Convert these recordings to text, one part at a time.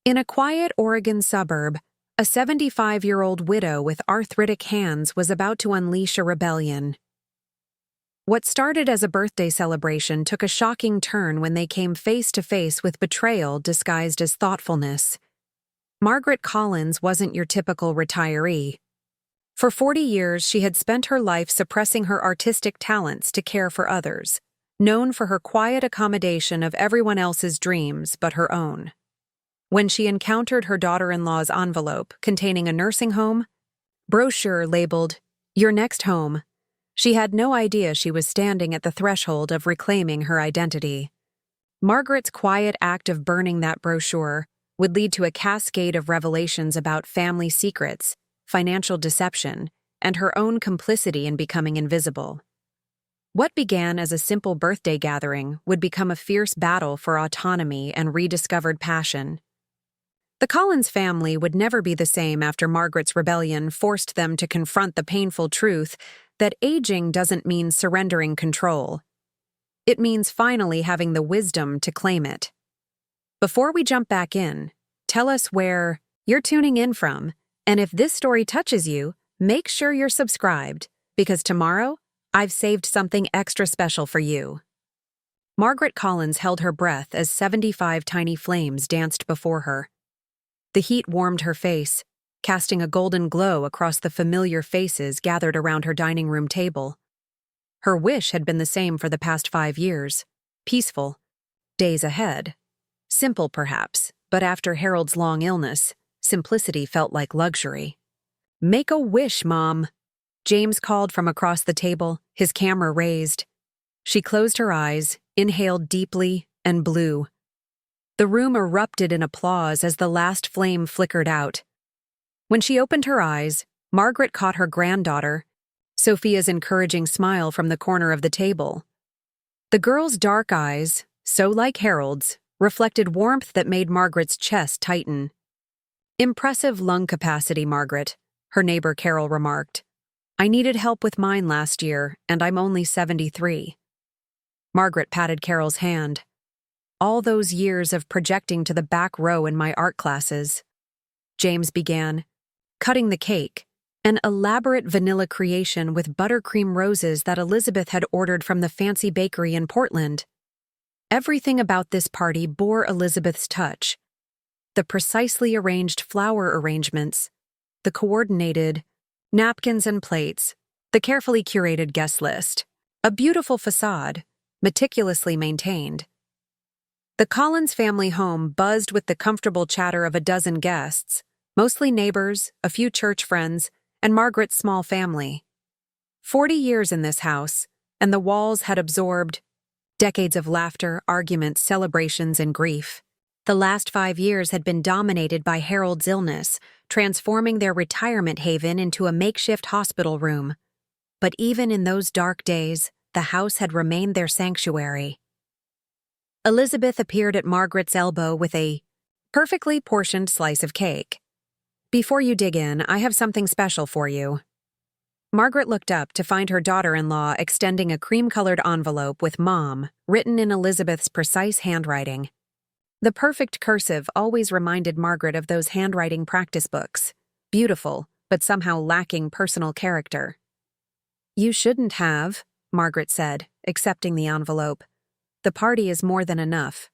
In a quiet Oregon suburb, a 75-year-old widow with arthritic hands was about to unleash a rebellion. What started as a birthday celebration took a shocking turn when they came face to face with betrayal disguised as thoughtfulness. Margaret Collins wasn't your typical retiree. For 40 years, she had spent her life suppressing her artistic talents to care for others, known for her quiet accommodation of everyone else's dreams but her own. When she encountered her daughter-in-law's envelope containing a nursing home brochure labeled, "Your next home," she had no idea she was standing at the threshold of reclaiming her identity. Margaret's quiet act of burning that brochure would lead to a cascade of revelations about family secrets, financial deception, and her own complicity in becoming invisible. What began as a simple birthday gathering would become a fierce battle for autonomy and rediscovered passion. The Collins family would never be the same after Margaret's rebellion forced them to confront the painful truth that aging doesn't mean surrendering control. It means finally having the wisdom to claim it. Before we jump back in, tell us where you're tuning in from, and if this story touches you, make sure you're subscribed, because tomorrow, I've saved something extra special for you. Margaret Collins held her breath as 75 tiny flames danced before her. The heat warmed her face, casting a golden glow across the familiar faces gathered around her dining room table. Her wish had been the same for the past 5 years: peaceful, days ahead. Simple, perhaps, but after Harold's long illness, simplicity felt like luxury. "Make a wish, Mom," James called from across the table, his camera raised. She closed her eyes, inhaled deeply, and blew. The room erupted in applause as the last flame flickered out. When she opened her eyes, Margaret caught her granddaughter, Sophia's encouraging smile from the corner of the table. The girl's dark eyes, so like Harold's, reflected warmth that made Margaret's chest tighten. "Impressive lung capacity, Margaret," her neighbor Carol remarked. "I needed help with mine last year, and I'm only 73. Margaret patted Carol's hand. "All those years of projecting to the back row in my art classes." James began, "Cutting the cake, an elaborate vanilla creation with buttercream roses that Elizabeth had ordered from the fancy bakery in Portland. Everything about this party bore Elizabeth's touch. The precisely arranged flower arrangements, the coordinated napkins and plates, the carefully curated guest list. A beautiful facade, meticulously maintained." The Collins family home buzzed with the comfortable chatter of a dozen guests, mostly neighbors, a few church friends, and Margaret's small family. 40 years in this house, and the walls had absorbed decades of laughter, arguments, celebrations, and grief. The last 5 years had been dominated by Harold's illness, transforming their retirement haven into a makeshift hospital room. But even in those dark days, the house had remained their sanctuary. Elizabeth appeared at Margaret's elbow with a perfectly portioned slice of cake. "Before you dig in, I have something special for you." Margaret looked up to find her daughter-in-law extending a cream-colored envelope with "Mom" written in Elizabeth's precise handwriting. The perfect cursive always reminded Margaret of those handwriting practice books, beautiful, but somehow lacking personal character. "You shouldn't have," Margaret said, accepting the envelope. "The party is more than enough."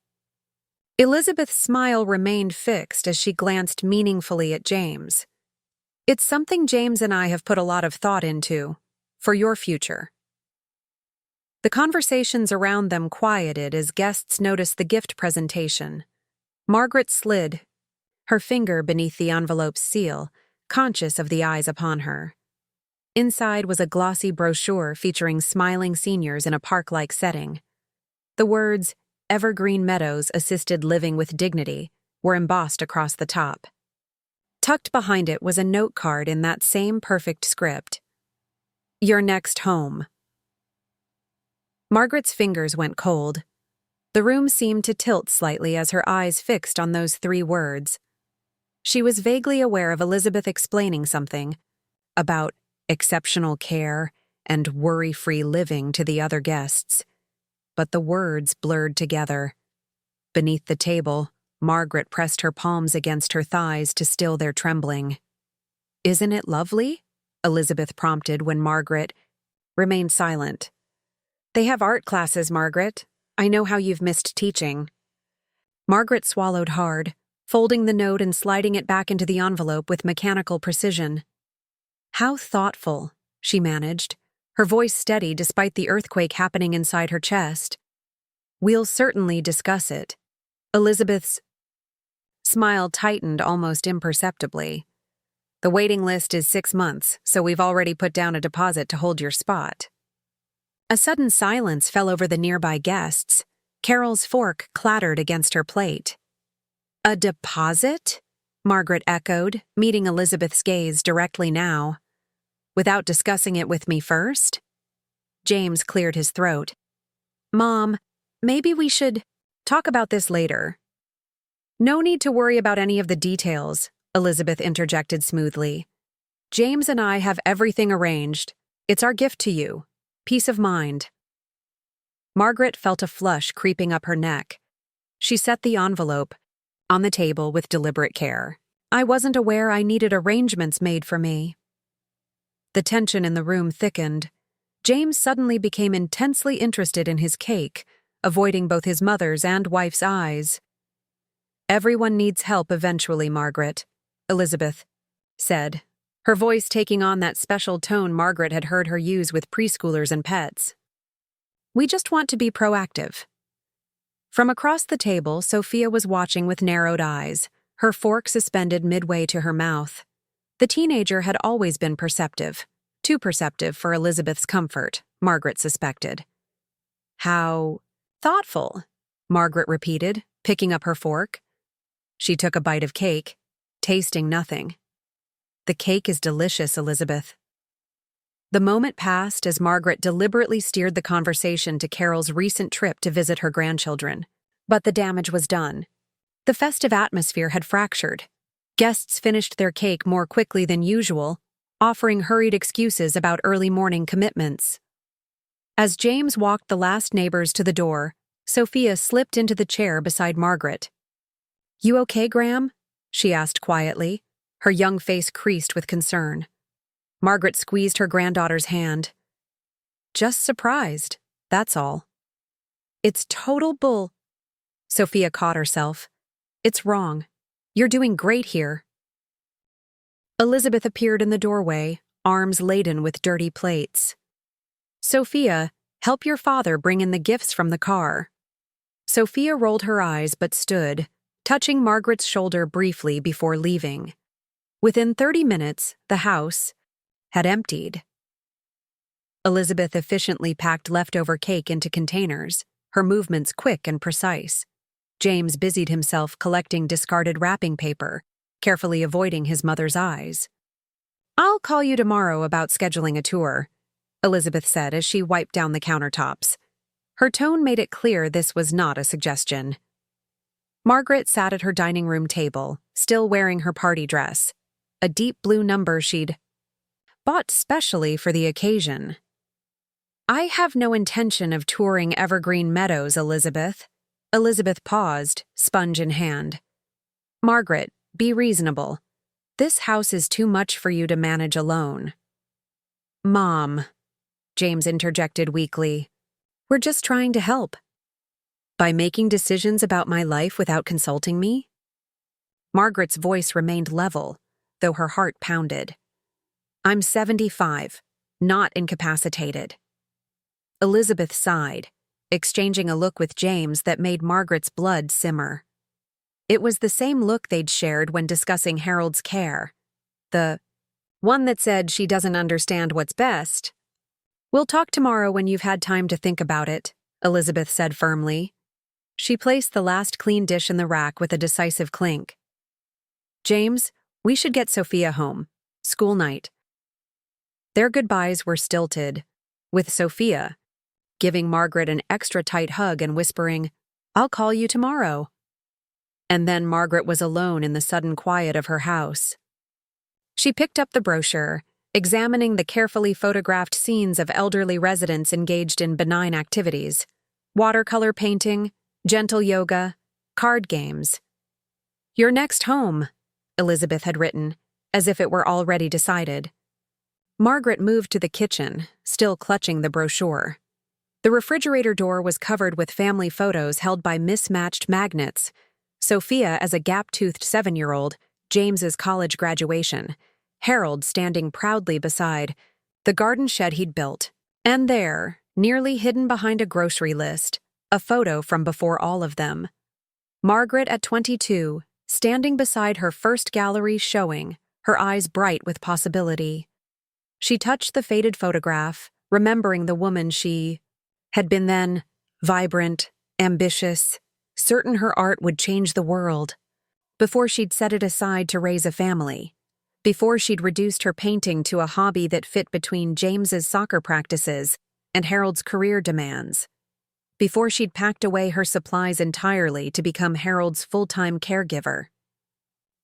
Elizabeth's smile remained fixed as she glanced meaningfully at James. "It's something James and I have put a lot of thought into, for your future." The conversations around them quieted as guests noticed the gift presentation. Margaret slid her finger beneath the envelope's seal, conscious of the eyes upon her. Inside was a glossy brochure featuring smiling seniors in a park-like setting. The words, "Evergreen Meadows Assisted Living with Dignity," were embossed across the top. Tucked behind it was a note card in that same perfect script. "Your next home." Margaret's fingers went cold. The room seemed to tilt slightly as her eyes fixed on those 3 words. She was vaguely aware of Elizabeth explaining something about exceptional care and worry-free living to the other guests. But the words blurred together. Beneath the table, Margaret pressed her palms against her thighs to still their trembling. "Isn't it lovely?" Elizabeth prompted when Margaret remained silent. "They have art classes, Margaret. I know how you've missed teaching." Margaret swallowed hard, folding the note and sliding it back into the envelope with mechanical precision. "How thoughtful," she managed, her voice steady despite the earthquake happening inside her chest. "We'll certainly discuss it." Elizabeth's smile tightened almost imperceptibly. "The waiting list is 6 months, so we've already put down a deposit to hold your spot." A sudden silence fell over the nearby guests. Carol's fork clattered against her plate. "A deposit?" Margaret echoed, meeting Elizabeth's gaze directly now. "Without discussing it with me first?" James cleared his throat. "Mom, maybe we should talk about this later." "No need to worry about any of the details," Elizabeth interjected smoothly. "James and I have everything arranged. It's our gift to you. Peace of mind." Margaret felt a flush creeping up her neck. She set the envelope on the table with deliberate care. "I wasn't aware I needed arrangements made for me." The tension in the room thickened. James suddenly became intensely interested in his cake, avoiding both his mother's and wife's eyes. "Everyone needs help eventually, Margaret," Elizabeth said, her voice taking on that special tone Margaret had heard her use with preschoolers and pets. "We just want to be proactive." From across the table, Sophia was watching with narrowed eyes, her fork suspended midway to her mouth. The teenager had always been perceptive, too perceptive for Elizabeth's comfort, Margaret suspected. "How thoughtful," Margaret repeated, picking up her fork. She took a bite of cake, tasting nothing. "The cake is delicious, Elizabeth." The moment passed as Margaret deliberately steered the conversation to Carol's recent trip to visit her grandchildren. But the damage was done. The festive atmosphere had fractured. Guests finished their cake more quickly than usual, offering hurried excuses about early morning commitments. As James walked the last neighbors to the door, Sophia slipped into the chair beside Margaret. "You okay, Graham?" she asked quietly, her young face creased with concern. Margaret squeezed her granddaughter's hand. "Just surprised, that's all." "It's total bull." Sophia caught herself. "It's wrong. You're doing great here." Elizabeth appeared in the doorway, arms laden with dirty plates. "Sophia, help your father bring in the gifts from the car." Sophia rolled her eyes but stood, touching Margaret's shoulder briefly before leaving. Within 30 minutes, the house had emptied. Elizabeth efficiently packed leftover cake into containers, her movements quick and precise. James busied himself collecting discarded wrapping paper, carefully avoiding his mother's eyes. "I'll call you tomorrow about scheduling a tour," Elizabeth said as she wiped down the countertops. Her tone made it clear this was not a suggestion. Margaret sat at her dining room table, still wearing her party dress, a deep blue number she'd bought specially for the occasion. "I have no intention of touring Evergreen Meadows, Elizabeth." Elizabeth paused, sponge in hand. "Margaret, be reasonable. This house is too much for you to manage alone." "Mom," James interjected weakly, "we're just trying to help." "By making decisions about my life without consulting me?" Margaret's voice remained level, though her heart pounded. "I'm 75, not incapacitated." Elizabeth sighed, exchanging a look with James that made Margaret's blood simmer. It was the same look they'd shared when discussing Harold's care. The one that said she doesn't understand what's best. "We'll talk tomorrow when you've had time to think about it," Elizabeth said firmly. She placed the last clean dish in the rack with a decisive clink. "James, we should get Sophia home. School night." Their goodbyes were stilted, with Sophia giving Margaret an extra tight hug and whispering, "I'll call you tomorrow." And then Margaret was alone in the sudden quiet of her house. She picked up the brochure, examining the carefully photographed scenes of elderly residents engaged in benign activities: watercolor painting, gentle yoga, card games. "Your next home," Elizabeth had written, as if it were already decided. Margaret moved to the kitchen, still clutching the brochure. The refrigerator door was covered with family photos held by mismatched magnets. Sophia as a gap-toothed 7-year-old, James's college graduation, Harold standing proudly beside the garden shed he'd built, and there, nearly hidden behind a grocery list, a photo from before all of them. Margaret at 22, standing beside her first gallery showing, her eyes bright with possibility. She touched the faded photograph, remembering the woman she had been then, vibrant, ambitious, certain her art would change the world. Before she'd set it aside to raise a family. Before she'd reduced her painting to a hobby that fit between James's soccer practices and Harold's career demands. Before she'd packed away her supplies entirely to become Harold's full-time caregiver.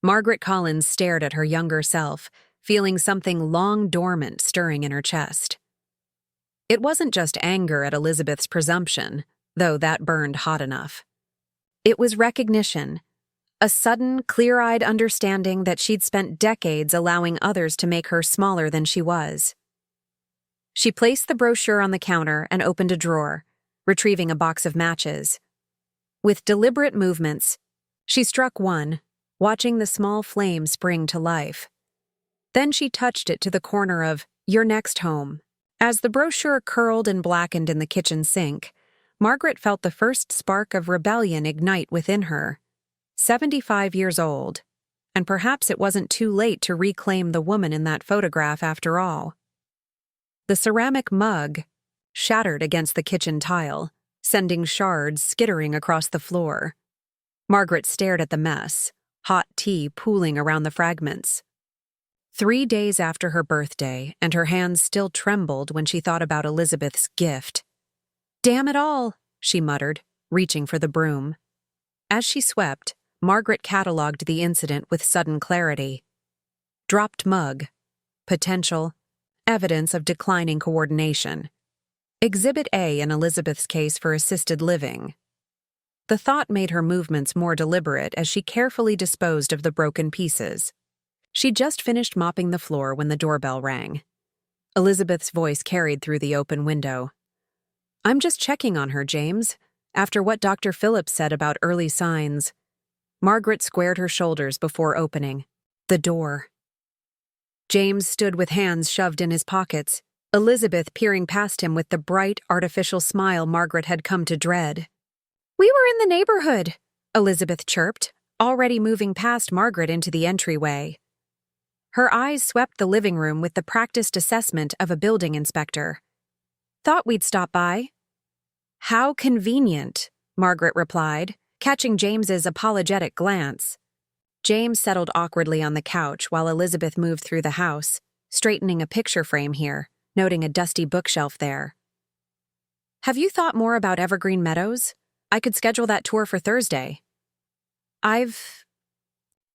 Margaret Collins stared at her younger self, feeling something long dormant stirring in her chest. It wasn't just anger at Elizabeth's presumption, though that burned hot enough. It was recognition, a sudden, clear-eyed understanding that she'd spent decades allowing others to make her smaller than she was. She placed the brochure on the counter and opened a drawer, retrieving a box of matches. With deliberate movements, she struck one, watching the small flame spring to life. Then she touched it to the corner of "Your Next Home." As the brochure curled and blackened in the kitchen sink, Margaret felt the first spark of rebellion ignite within her. 75 years old, and perhaps it wasn't too late to reclaim the woman in that photograph after all. The ceramic mug shattered against the kitchen tile, sending shards skittering across the floor. Margaret stared at the mess, hot tea pooling around the fragments. 3 days after her birthday, and her hands still trembled when she thought about Elizabeth's gift. "Damn it all," she muttered, reaching for the broom. As she swept, Margaret catalogued the incident with sudden clarity. Dropped mug. Potential. Evidence of declining coordination. Exhibit A in Elizabeth's case for assisted living. The thought made her movements more deliberate as she carefully disposed of the broken pieces. She'd just finished mopping the floor when the doorbell rang. Elizabeth's voice carried through the open window. "I'm just checking on her, James, after what Dr. Phillips said about early signs." Margaret squared her shoulders before opening the door. James stood with hands shoved in his pockets, Elizabeth peering past him with the bright, artificial smile Margaret had come to dread. "We were in the neighborhood," Elizabeth chirped, already moving past Margaret into the entryway. Her eyes swept the living room with the practiced assessment of a building inspector. "Thought we'd stop by." "How convenient," Margaret replied, catching James's apologetic glance. James settled awkwardly on the couch while Elizabeth moved through the house, straightening a picture frame here, noting a dusty bookshelf there. "Have you thought more about Evergreen Meadows? I could schedule that tour for Thursday." "I've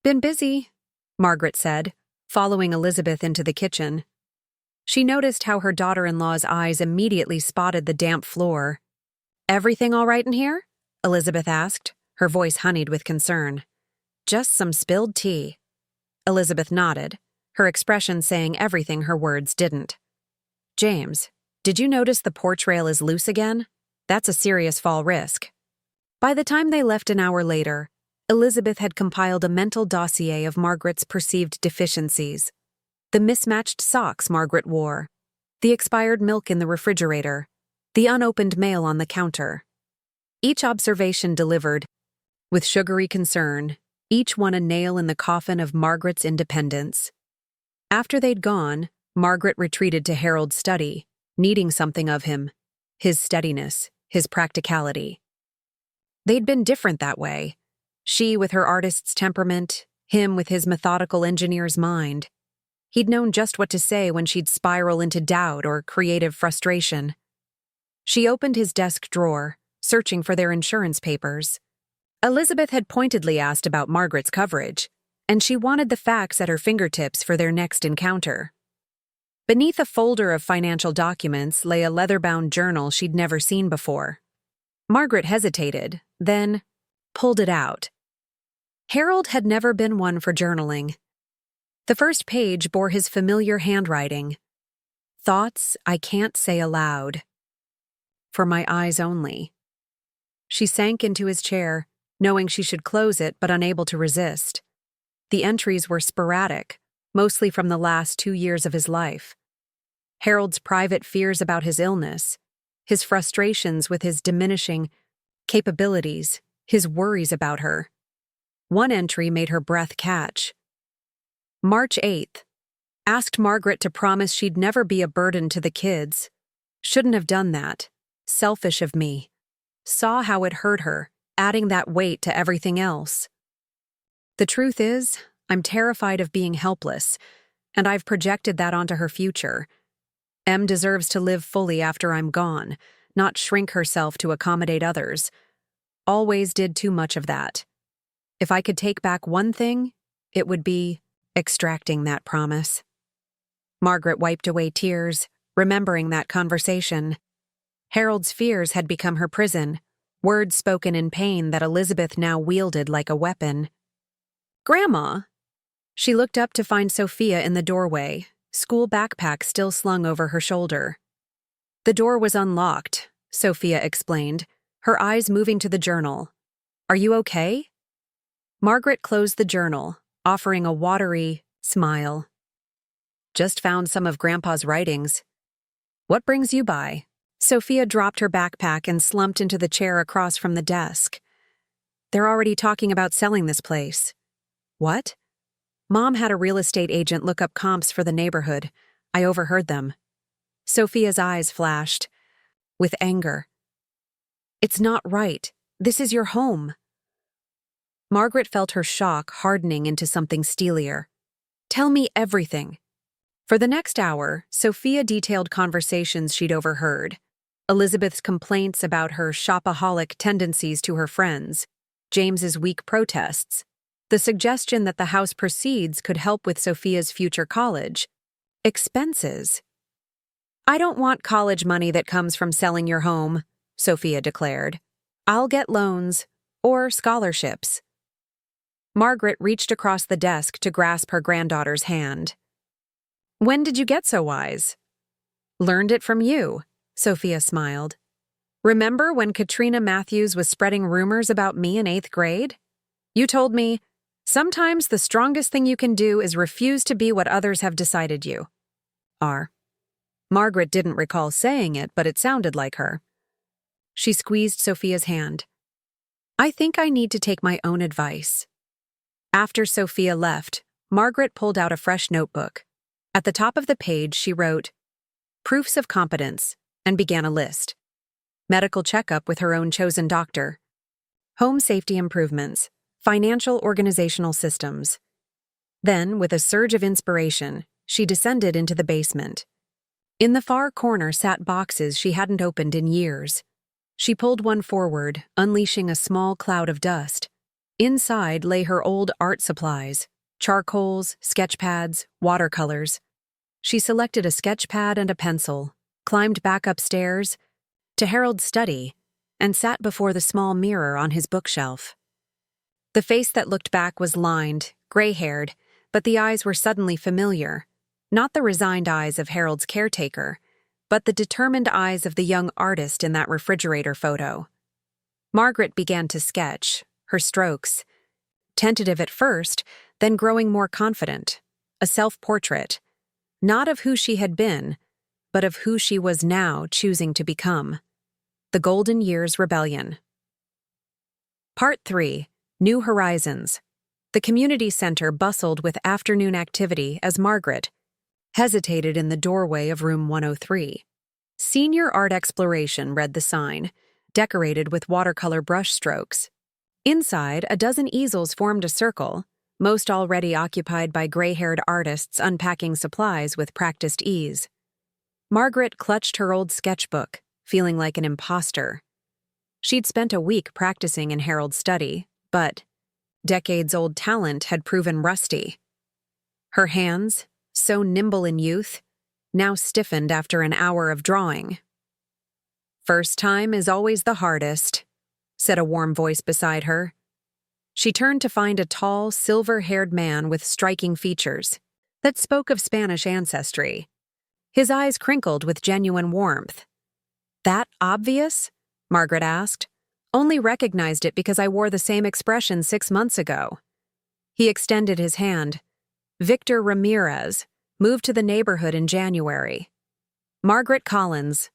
been busy," Margaret said, following Elizabeth into the kitchen. She noticed how her daughter-in-law's eyes immediately spotted the damp floor. "Everything all right in here?" Elizabeth asked, her voice honeyed with concern. "Just some spilled tea." Elizabeth nodded, her expression saying everything her words didn't. "James, did you notice the porch rail is loose again? That's a serious fall risk." By the time they left an hour later, Elizabeth had compiled a mental dossier of Margaret's perceived deficiencies. The mismatched socks Margaret wore, the expired milk in the refrigerator, the unopened mail on the counter. Each observation delivered, with sugary concern, each one a nail in the coffin of Margaret's independence. After they'd gone, Margaret retreated to Harold's study, needing something of him, his steadiness, his practicality. They'd been different that way, she with her artist's temperament, him with his methodical engineer's mind. He'd known just what to say when she'd spiral into doubt or creative frustration. She opened his desk drawer, searching for their insurance papers. Elizabeth had pointedly asked about Margaret's coverage, and she wanted the facts at her fingertips for their next encounter. Beneath a folder of financial documents lay a leather-bound journal she'd never seen before. Margaret hesitated, then pulled it out. Harold had never been one for journaling. The first page bore his familiar handwriting. Thoughts I can't say aloud. For my eyes only. She sank into his chair, knowing she should close it but unable to resist. The entries were sporadic, mostly from the last 2 years of his life. Harold's private fears about his illness, his frustrations with his diminishing capabilities, his worries about her. One entry made her breath catch. March 8th. Asked Margaret to promise she'd never be a burden to the kids. Shouldn't have done that. Selfish of me. Saw how it hurt her, adding that weight to everything else. The truth is, I'm terrified of being helpless, and I've projected that onto her future. Em deserves to live fully after I'm gone, not shrink herself to accommodate others. Always did too much of that. If I could take back one thing, it would be extracting that promise. Margaret wiped away tears, remembering that conversation. Harold's fears had become her prison, words spoken in pain that Elizabeth now wielded like a weapon. "Grandma!" She looked up to find Sophia in the doorway, school backpack still slung over her shoulder. The door was unlocked, Sophia explained, her eyes moving to the journal. "Are you okay?" Margaret closed the journal, offering a watery smile. "Just found some of Grandpa's writings. What brings you by?" Sophia dropped her backpack and slumped into the chair across from the desk. "They're already talking about selling this place." "What?" "Mom had a real estate agent look up comps for the neighborhood. I overheard them." Sophia's eyes flashed, with anger. "It's not right. This is your home." Margaret felt her shock hardening into something steelier. "Tell me everything." For the next hour, Sophia detailed conversations she'd overheard. Elizabeth's complaints about her shopaholic tendencies to her friends, James's weak protests, the suggestion that the house proceeds could help with Sophia's future college, expenses. "I don't want college money that comes from selling your home," Sophia declared. "I'll get loans or scholarships." Margaret reached across the desk to grasp her granddaughter's hand. "When did you get so wise?" "Learned it from you," Sophia smiled. "Remember when Katrina Matthews was spreading rumors about me in 8th grade? You told me, 'Sometimes the strongest thing you can do is refuse to be what others have decided you are.'" Margaret didn't recall saying it, but it sounded like her. She squeezed Sophia's hand. "I think I need to take my own advice." After Sophia left, Margaret pulled out a fresh notebook. At the top of the page, she wrote, "Proofs of competence," and began a list. Medical checkup with her own chosen doctor. Home safety improvements. Financial organizational systems. Then, with a surge of inspiration, she descended into the basement. In the far corner sat boxes she hadn't opened in years. She pulled one forward, unleashing a small cloud of dust. Inside lay her old art supplies, charcoals, sketch pads, watercolors. She selected a sketch pad and a pencil, climbed back upstairs to Harold's study, and sat before the small mirror on his bookshelf. The face that looked back was lined, gray-haired, but the eyes were suddenly familiar. Not the resigned eyes of Harold's caretaker, but the determined eyes of the young artist in that refrigerator photo. Margaret began to sketch, her strokes. Tentative at first, then growing more confident. A self-portrait. Not of who she had been, but of who she was now choosing to become. The Golden Years Rebellion. Part 3. New Horizons. The community center bustled with afternoon activity as Margaret hesitated in the doorway of room 103. Senior Art Exploration read the sign, decorated with watercolor brush strokes. Inside, a dozen easels formed a circle, most already occupied by gray-haired artists unpacking supplies with practiced ease. Margaret clutched her old sketchbook, feeling like an imposter. She'd spent a week practicing in Harold's study, but decades-old talent had proven rusty. Her hands, so nimble in youth, now stiffened after an hour of drawing. "First time is always the hardest," said a warm voice beside her. She turned to find a tall, silver-haired man with striking features that spoke of Spanish ancestry. His eyes crinkled with genuine warmth. "That obvious?" Margaret asked. "Only recognized it because I wore the same expression 6 months ago." He extended his hand. "Victor Ramirez moved to the neighborhood in January." "Margaret Collins."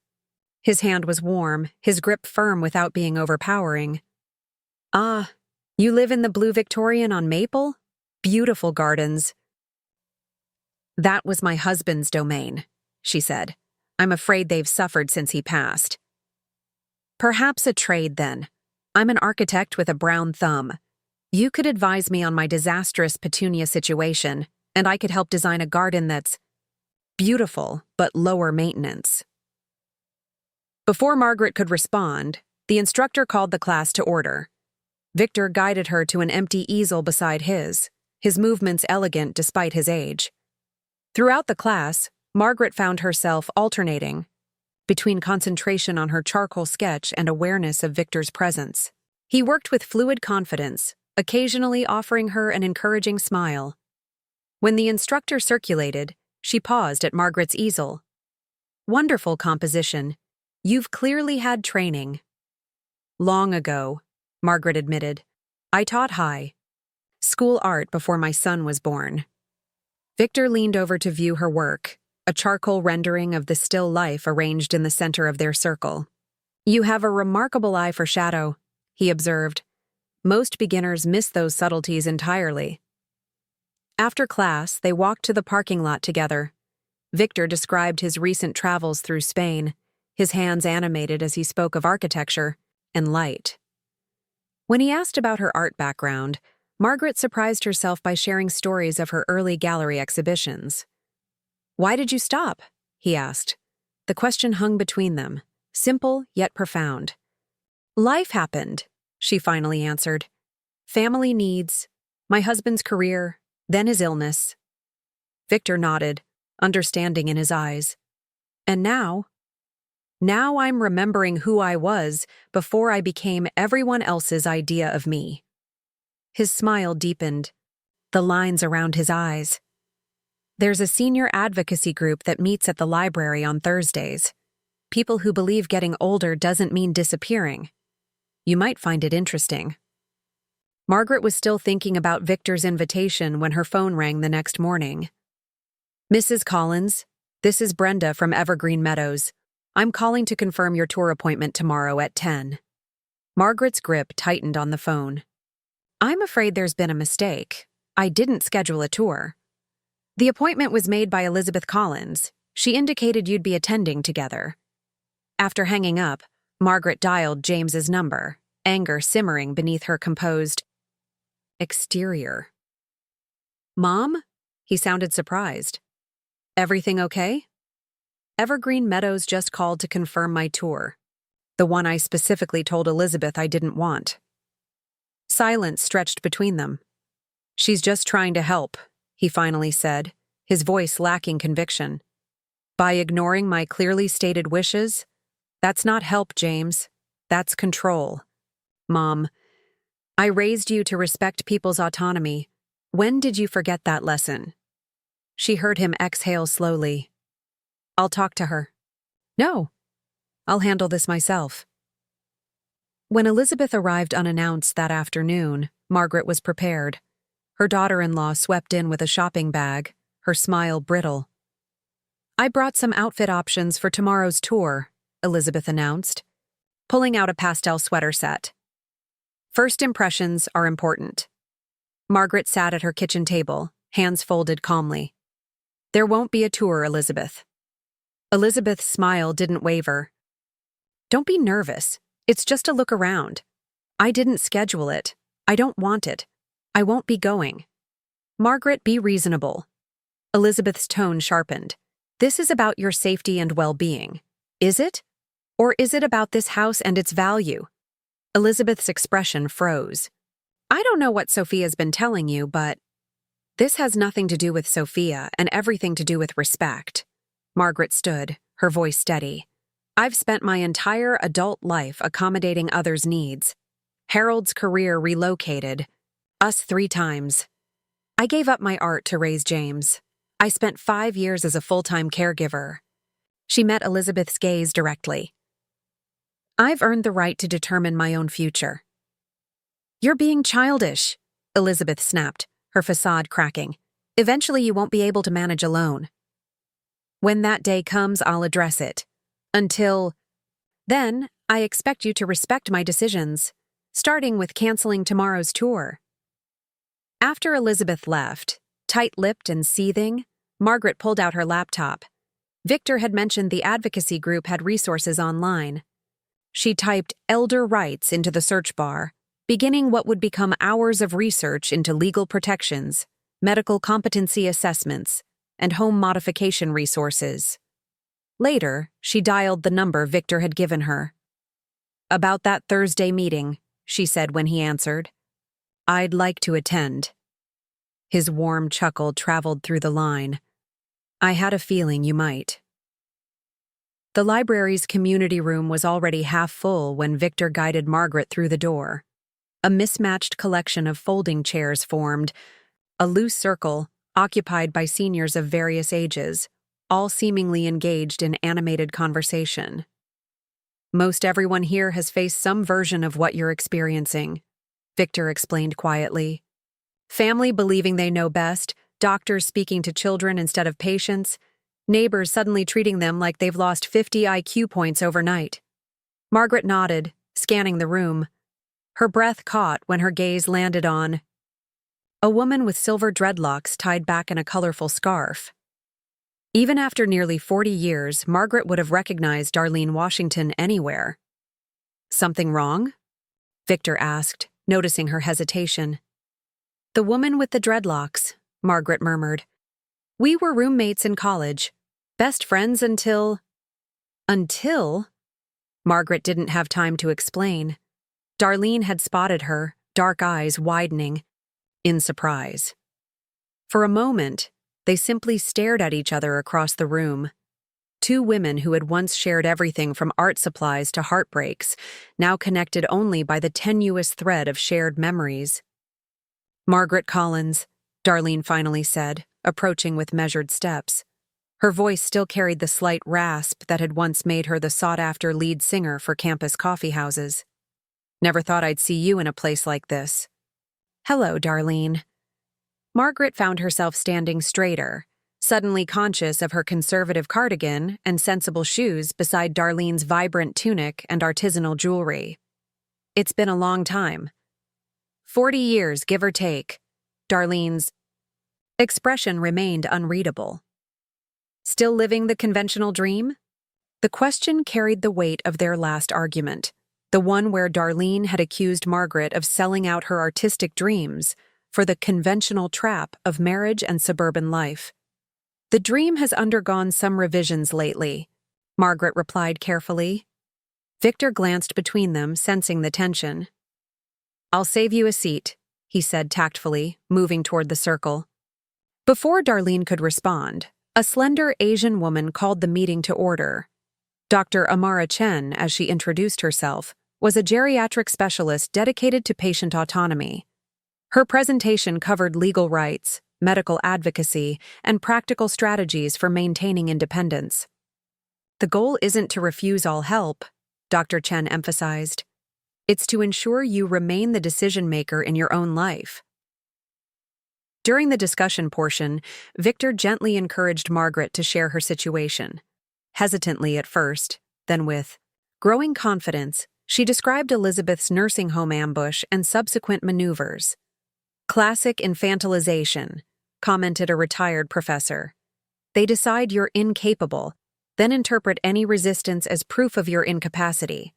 His hand was warm, his grip firm without being overpowering. "Ah, you live in the Blue Victorian on Maple? Beautiful gardens." "That was my husband's domain," she said. "I'm afraid they've suffered since he passed." "Perhaps a trade, then. I'm an architect with a brown thumb. You could advise me on my disastrous Petunia situation, and I could help design a garden that's beautiful but lower maintenance." Before Margaret could respond, the instructor called the class to order. Victor guided her to an empty easel beside his movements elegant despite his age. Throughout the class, Margaret found herself alternating between concentration on her charcoal sketch and awareness of Victor's presence. He worked with fluid confidence, occasionally offering her an encouraging smile. When the instructor circulated, she paused at Margaret's easel. "Wonderful composition. You've clearly had training." "Long ago," Margaret admitted. "I taught high school art before my son was born." Victor leaned over to view her work, a charcoal rendering of the still life arranged in the center of their circle. "You have a remarkable eye for shadow," he observed. "Most beginners miss those subtleties entirely." After class, they walked to the parking lot together. Victor described his recent travels through Spain, his hands animated as he spoke of architecture and light. When he asked about her art background, Margaret surprised herself by sharing stories of her early gallery exhibitions. "Why did you stop?" he asked. The question hung between them, simple yet profound. "Life happened," she finally answered. "Family needs, my husband's career, then his illness." Victor nodded, understanding in his eyes. "And now? Now I'm remembering who I was before I became everyone else's idea of me." His smile deepened, the lines around his eyes. "There's a senior advocacy group that meets at the library on Thursdays. People who believe getting older doesn't mean disappearing. You might find it interesting." Margaret was still thinking about Victor's invitation when her phone rang the next morning. "Mrs. Collins, this is Brenda from Evergreen Meadows. I'm calling to confirm your tour appointment tomorrow at 10. Margaret's grip tightened on the phone. "I'm afraid there's been a mistake. I didn't schedule a tour. The appointment was made by Elizabeth Collins. She indicated you'd be attending together." After hanging up, Margaret dialed James's number, anger simmering beneath her composed exterior. "Mom?" He sounded surprised. "Everything okay?" "Evergreen Meadows just called to confirm my tour. The one I specifically told Elizabeth I didn't want." Silence stretched between them. "She's just trying to help," he finally said, his voice lacking conviction. "By ignoring my clearly stated wishes? That's not help, James. That's control. Mom, I raised you to respect people's autonomy. When did you forget that lesson?" She heard him exhale slowly. "I'll talk to her." "No, I'll handle this myself." When Elizabeth arrived unannounced that afternoon, Margaret was prepared. Her daughter-in-law swept in with a shopping bag, her smile brittle. "I brought some outfit options for tomorrow's tour," Elizabeth announced, pulling out a pastel sweater set. "First impressions are important." Margaret sat at her kitchen table, hands folded calmly. "There won't be a tour, Elizabeth." Elizabeth's smile didn't waver. "Don't be nervous. It's just a look around. I didn't schedule it. I don't want it. I won't be going." "Margaret, be reasonable." Elizabeth's tone sharpened. "This is about your safety and well-being. Is it? Or is it about this house and its value?" Elizabeth's expression froze. "I don't know what Sophia's been telling you, but this has nothing to do with Sophia and everything to do with respect." Margaret stood, her voice steady. "I've spent my entire adult life accommodating others' needs. Harold's career relocated. Us 3 times. I gave up my art to raise James. I spent 5 years as a full-time caregiver. She met Elizabeth's gaze directly. I've earned the right to determine my own future. You're being childish, Elizabeth snapped, her facade cracking. Eventually you won't be able to manage alone. When that day comes, I'll address it. Until then, I expect you to respect my decisions, starting with canceling tomorrow's tour. After Elizabeth left, tight-lipped and seething, Margaret pulled out her laptop. Victor had mentioned the advocacy group had resources online. She typed elder rights into the search bar, beginning what would become hours of research into legal protections, medical competency assessments, and home modification resources. Later, she dialed the number Victor had given her. About that Thursday meeting, she said when he answered. I'd like to attend. His warm chuckle traveled through the line. I had a feeling you might. The library's community room was already half full when Victor guided Margaret through the door. A mismatched collection of folding chairs formed, a loose circle occupied by seniors of various ages, all seemingly engaged in animated conversation. Most everyone here has faced some version of what you're experiencing, Victor explained quietly. Family believing they know best, doctors speaking to children instead of patients, neighbors suddenly treating them like they've lost 50 IQ points overnight. Margaret nodded, scanning the room. Her breath caught when her gaze landed on a woman with silver dreadlocks tied back in a colorful scarf. Even after nearly 40 years, Margaret would have recognized Darlene Washington anywhere. Something wrong? Victor asked, noticing her hesitation. The woman with the dreadlocks, Margaret murmured. We were roommates in college, best friends until... Until? Margaret didn't have time to explain. Darlene had spotted her, dark eyes widening, in surprise. For a moment, they simply stared at each other across the room. Two women who had once shared everything from art supplies to heartbreaks, now connected only by the tenuous thread of shared memories. Margaret Collins, Darlene finally said, approaching with measured steps. Her voice still carried the slight rasp that had once made her the sought-after lead singer for campus coffeehouses. Never thought I'd see you in a place like this. Hello, Darlene. Margaret found herself standing straighter, suddenly conscious of her conservative cardigan and sensible shoes beside Darlene's vibrant tunic and artisanal jewelry. It's been a long time. 40 years, give or take. Darlene's expression remained unreadable. Still living the conventional dream? The question carried the weight of their last argument, the one where Darlene had accused Margaret of selling out her artistic dreams for the conventional trap of marriage and suburban life. The dream has undergone some revisions lately, Margaret replied carefully. Victor glanced between them, sensing the tension. I'll save you a seat, he said tactfully, moving toward the circle. Before Darlene could respond, a slender Asian woman called the meeting to order. Dr. Amara Chen, as she introduced herself, was a geriatric specialist dedicated to patient autonomy. Her presentation covered legal rights, medical advocacy, and practical strategies for maintaining independence. The goal isn't to refuse all help, Dr. Chen emphasized. It's to ensure you remain the decision-maker in your own life. During the discussion portion, Victor gently encouraged Margaret to share her situation. Hesitantly at first, then with growing confidence, she described Elizabeth's nursing home ambush and subsequent maneuvers. Classic infantilization, commented a retired professor. They decide you're incapable, then interpret any resistance as proof of your incapacity.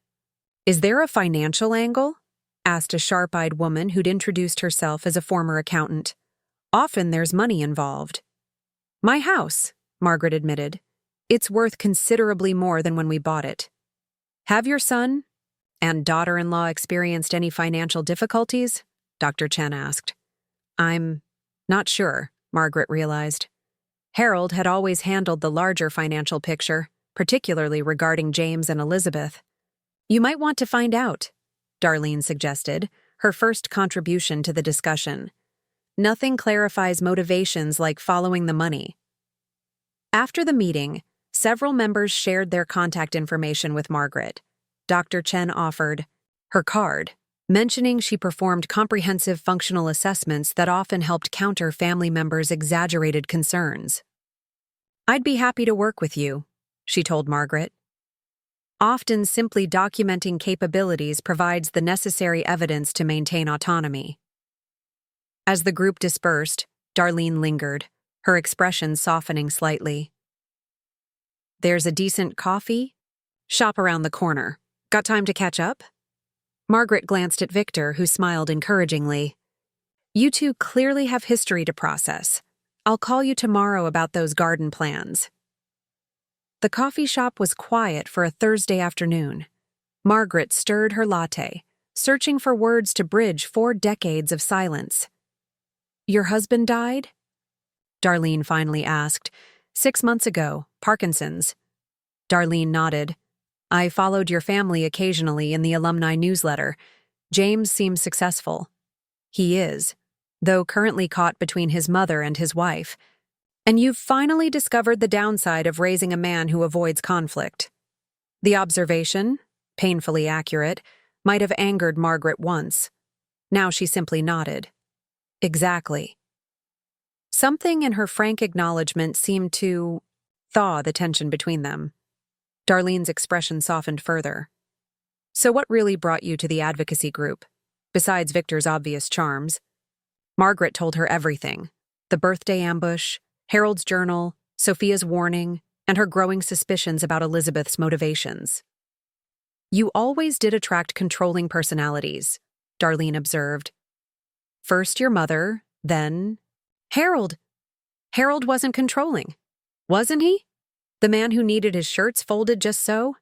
Is there a financial angle? Asked a sharp-eyed woman who'd introduced herself as a former accountant. Often there's money involved. My house, Margaret admitted. It's worth considerably more than when we bought it. Have your son and daughter-in-law experienced any financial difficulties? Dr. Chen asked. I'm not sure, Margaret realized. Harold had always handled the larger financial picture, particularly regarding James and Elizabeth. You might want to find out, Darlene suggested, her first contribution to the discussion. Nothing clarifies motivations like following the money. After the meeting, several members shared their contact information with Margaret. Dr. Chen offered her card, mentioning she performed comprehensive functional assessments that often helped counter family members' exaggerated concerns. "I'd be happy to work with you," she told Margaret. Often simply documenting capabilities provides the necessary evidence to maintain autonomy. As the group dispersed, Darlene lingered, her expression softening slightly. "There's a decent coffee shop around the corner. Got time to catch up?" Margaret glanced at Victor, who smiled encouragingly. "You two clearly have history to process. I'll call you tomorrow about those garden plans." The coffee shop was quiet for a Thursday afternoon. Margaret stirred her latte, searching for words to bridge 4 decades of silence. "Your husband died?" Darlene finally asked. 6 months ago, Parkinson's." Darlene nodded. "I followed your family occasionally in the alumni newsletter. James seems successful." "He is, though currently caught between his mother and his wife. And you've finally discovered the downside of raising a man who avoids conflict." The observation, painfully accurate, might have angered Margaret once. Now she simply nodded. "Exactly." Something in her frank acknowledgement seemed to thaw the tension between them. Darlene's expression softened further. "So what really brought you to the advocacy group, besides Victor's obvious charms?" Margaret told her everything: the birthday ambush, Harold's journal, Sophia's warning, and her growing suspicions about Elizabeth's motivations. "You always did attract controlling personalities," Darlene observed. "First your mother, then Harold." "Harold wasn't controlling, wasn't he? The man who needed his shirts folded just so?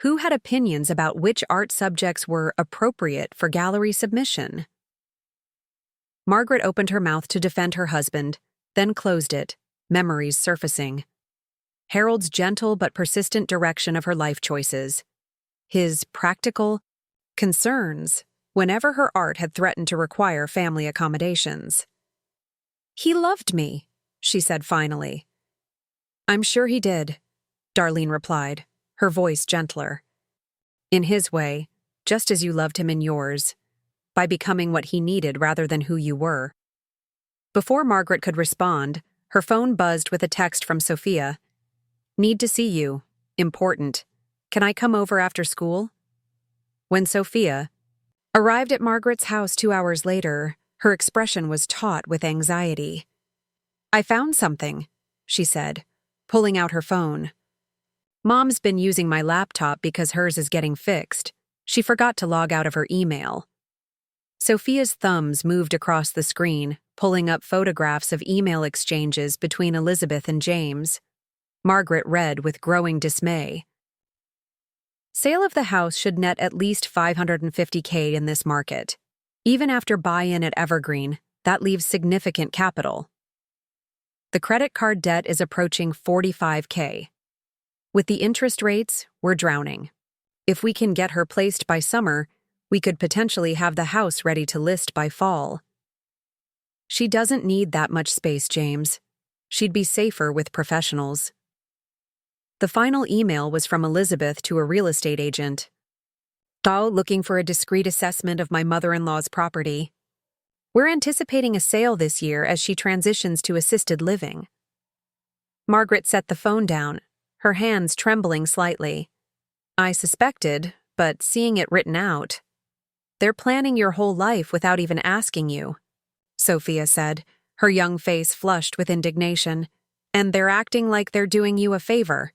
Who had opinions about which art subjects were appropriate for gallery submission?" Margaret opened her mouth to defend her husband, then closed it, memories surfacing. Harold's gentle but persistent direction of her life choices. His practical concerns whenever her art had threatened to require family accommodations. "He loved me," she said finally. "I'm sure he did," Darlene replied, her voice gentler. "In his way, just as you loved him in yours, by becoming what he needed rather than who you were." Before Margaret could respond, her phone buzzed with a text from Sophia. "Need to see you. Important. Can I come over after school?" When Sophia arrived at Margaret's house 2 hours later, her expression was taut with anxiety. "I found something," she said, pulling out her phone. "Mom's been using my laptop because hers is getting fixed. She forgot to log out of her email." Sophia's thumbs moved across the screen, pulling up photographs of email exchanges between Elizabeth and James. Margaret read with growing dismay. "Sale of the house should net at least $550K in this market. Even after buy-in at Evergreen, that leaves significant capital. The credit card debt is approaching $45K. With the interest rates, we're drowning. If we can get her placed by summer, we could potentially have the house ready to list by fall." "She doesn't need that much space, James. She'd be safer with professionals." The final email was from Elizabeth to a real estate agent. "Tao looking for a discreet assessment of my mother-in-law's property. We're anticipating a sale this year as she transitions to assisted living." Margaret set the phone down, her hands trembling slightly. "I suspected, but seeing it written out." "They're planning your whole life without even asking you," Sophia said, her young face flushed with indignation. "And they're acting like they're doing you a favor."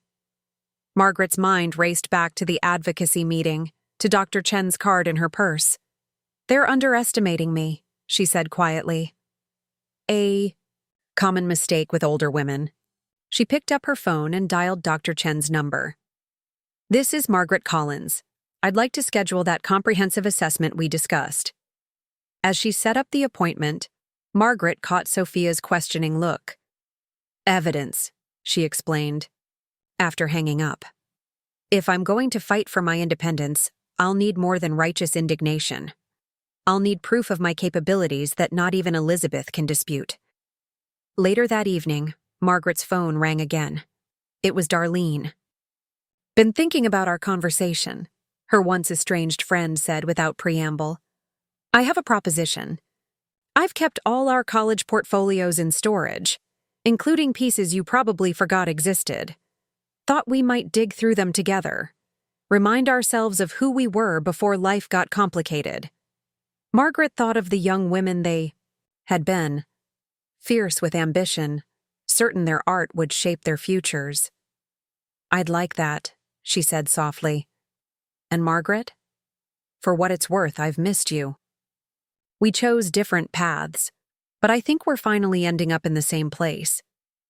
Margaret's mind raced back to the advocacy meeting, to Dr. Chen's card in her purse. "They're underestimating me," she said quietly. A common mistake with older women. She picked up her phone and dialed Dr. Chen's number. "This is Margaret Collins. I'd like to schedule that comprehensive assessment we discussed." As she set up the appointment, Margaret caught Sophia's questioning look. "Evidence," she explained, after hanging up. "If I'm going to fight for my independence, I'll need more than righteous indignation." I'll need proof of my capabilities that not even Elizabeth can dispute. Later that evening, Margaret's phone rang again. It was Darlene. Been thinking about our conversation, her once estranged friend said without preamble. I have a proposition. I've kept all our college portfolios in storage, including pieces you probably forgot existed. Thought we might dig through them together. Remind ourselves of who we were before life got complicated. Margaret thought of the young women they had been, fierce with ambition, certain their art would shape their futures. I'd like that, she said softly. And Margaret? For what it's worth, I've missed you. We chose different paths, but I think we're finally ending up in the same place,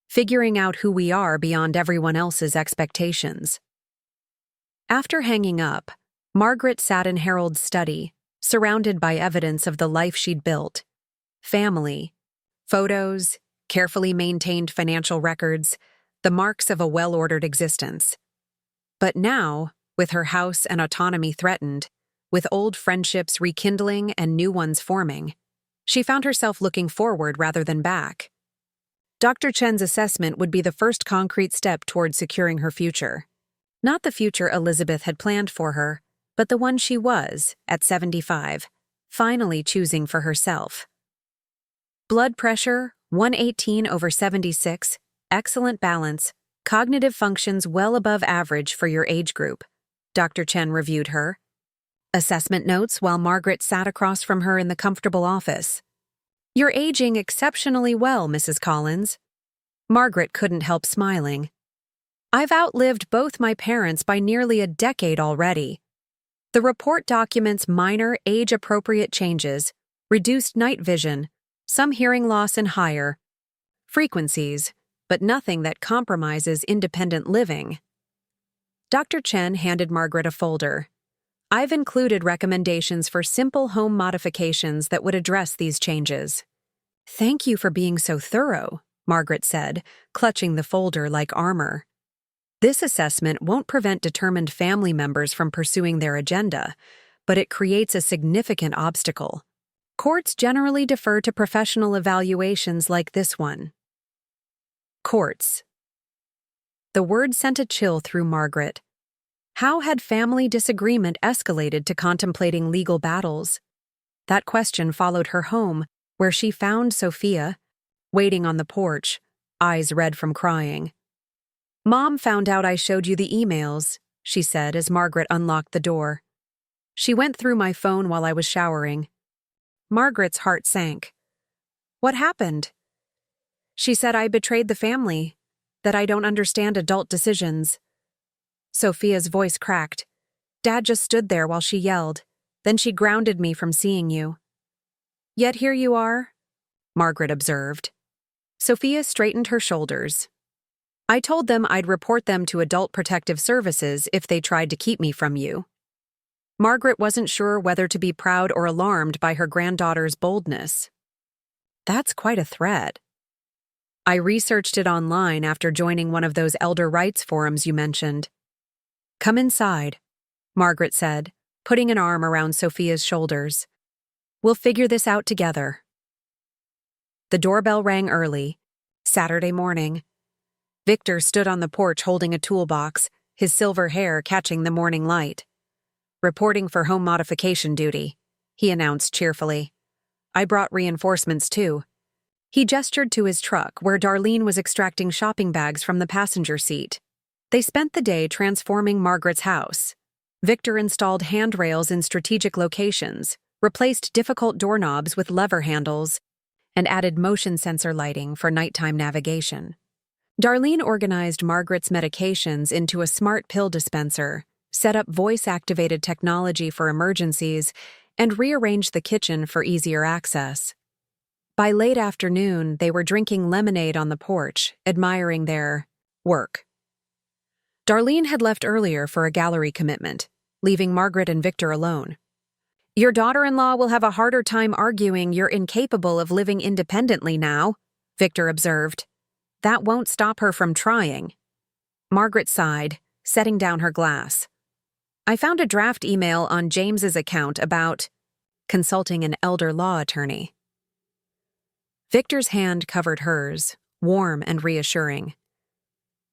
figuring out who we are beyond everyone else's expectations. After hanging up, Margaret sat in Harold's study, surrounded by evidence of the life she'd built. Family, photos, carefully maintained financial records, the marks of a well-ordered existence. But now, with her house and autonomy threatened, with old friendships rekindling and new ones forming, she found herself looking forward rather than back. Dr. Chen's assessment would be the first concrete step toward securing her future. Not the future Elizabeth had planned for her, but the one she was, at 75, finally choosing for herself. Blood pressure, 118/76, excellent balance, cognitive functions well above average for your age group. Dr. Chen reviewed her. Assessment notes while Margaret sat across from her in the comfortable office. You're aging exceptionally well, Mrs. Collins. Margaret couldn't help smiling. I've outlived both my parents by nearly a decade already. The report documents minor age-appropriate changes, reduced night vision, some hearing loss and higher frequencies, but nothing that compromises independent living. Dr. Chen handed Margaret a folder. I've included recommendations for simple home modifications that would address these changes. Thank you for being so thorough, Margaret said, clutching the folder like armor. This assessment won't prevent determined family members from pursuing their agenda, but it creates a significant obstacle. Courts generally defer to professional evaluations like this one. Courts. The word sent a chill through Margaret. How had family disagreement escalated to contemplating legal battles? That question followed her home, where she found Sophia, waiting on the porch, eyes red from crying. Mom found out I showed you the emails, she said as Margaret unlocked the door. She went through my phone while I was showering. Margaret's heart sank. What happened? She said I betrayed the family, that I don't understand adult decisions. Sophia's voice cracked. Dad just stood there while she yelled. Then she grounded me from seeing you. Yet here you are, Margaret observed. Sophia straightened her shoulders. I told them I'd report them to Adult Protective Services if they tried to keep me from you. Margaret wasn't sure whether to be proud or alarmed by her granddaughter's boldness. That's quite a threat. I researched it online after joining one of those elder rights forums you mentioned. Come inside, Margaret said, putting an arm around Sophia's shoulders. We'll figure this out together. The doorbell rang early, Saturday morning. Victor stood on the porch holding a toolbox, his silver hair catching the morning light. Reporting for home modification duty, he announced cheerfully. I brought reinforcements too. He gestured to his truck where Darlene was extracting shopping bags from the passenger seat. They spent the day transforming Margaret's house. Victor installed handrails in strategic locations, replaced difficult doorknobs with lever handles, and added motion sensor lighting for nighttime navigation. Darlene organized Margaret's medications into a smart pill dispenser, set up voice-activated technology for emergencies, and rearranged the kitchen for easier access. By late afternoon, they were drinking lemonade on the porch, admiring their work. Darlene had left earlier for a gallery commitment, leaving Margaret and Victor alone. Your daughter-in-law will have a harder time arguing you're incapable of living independently now, Victor observed. That won't stop her from trying. Margaret sighed, setting down her glass. I found a draft email on James's account about consulting an elder law attorney. Victor's hand covered hers, warm and reassuring.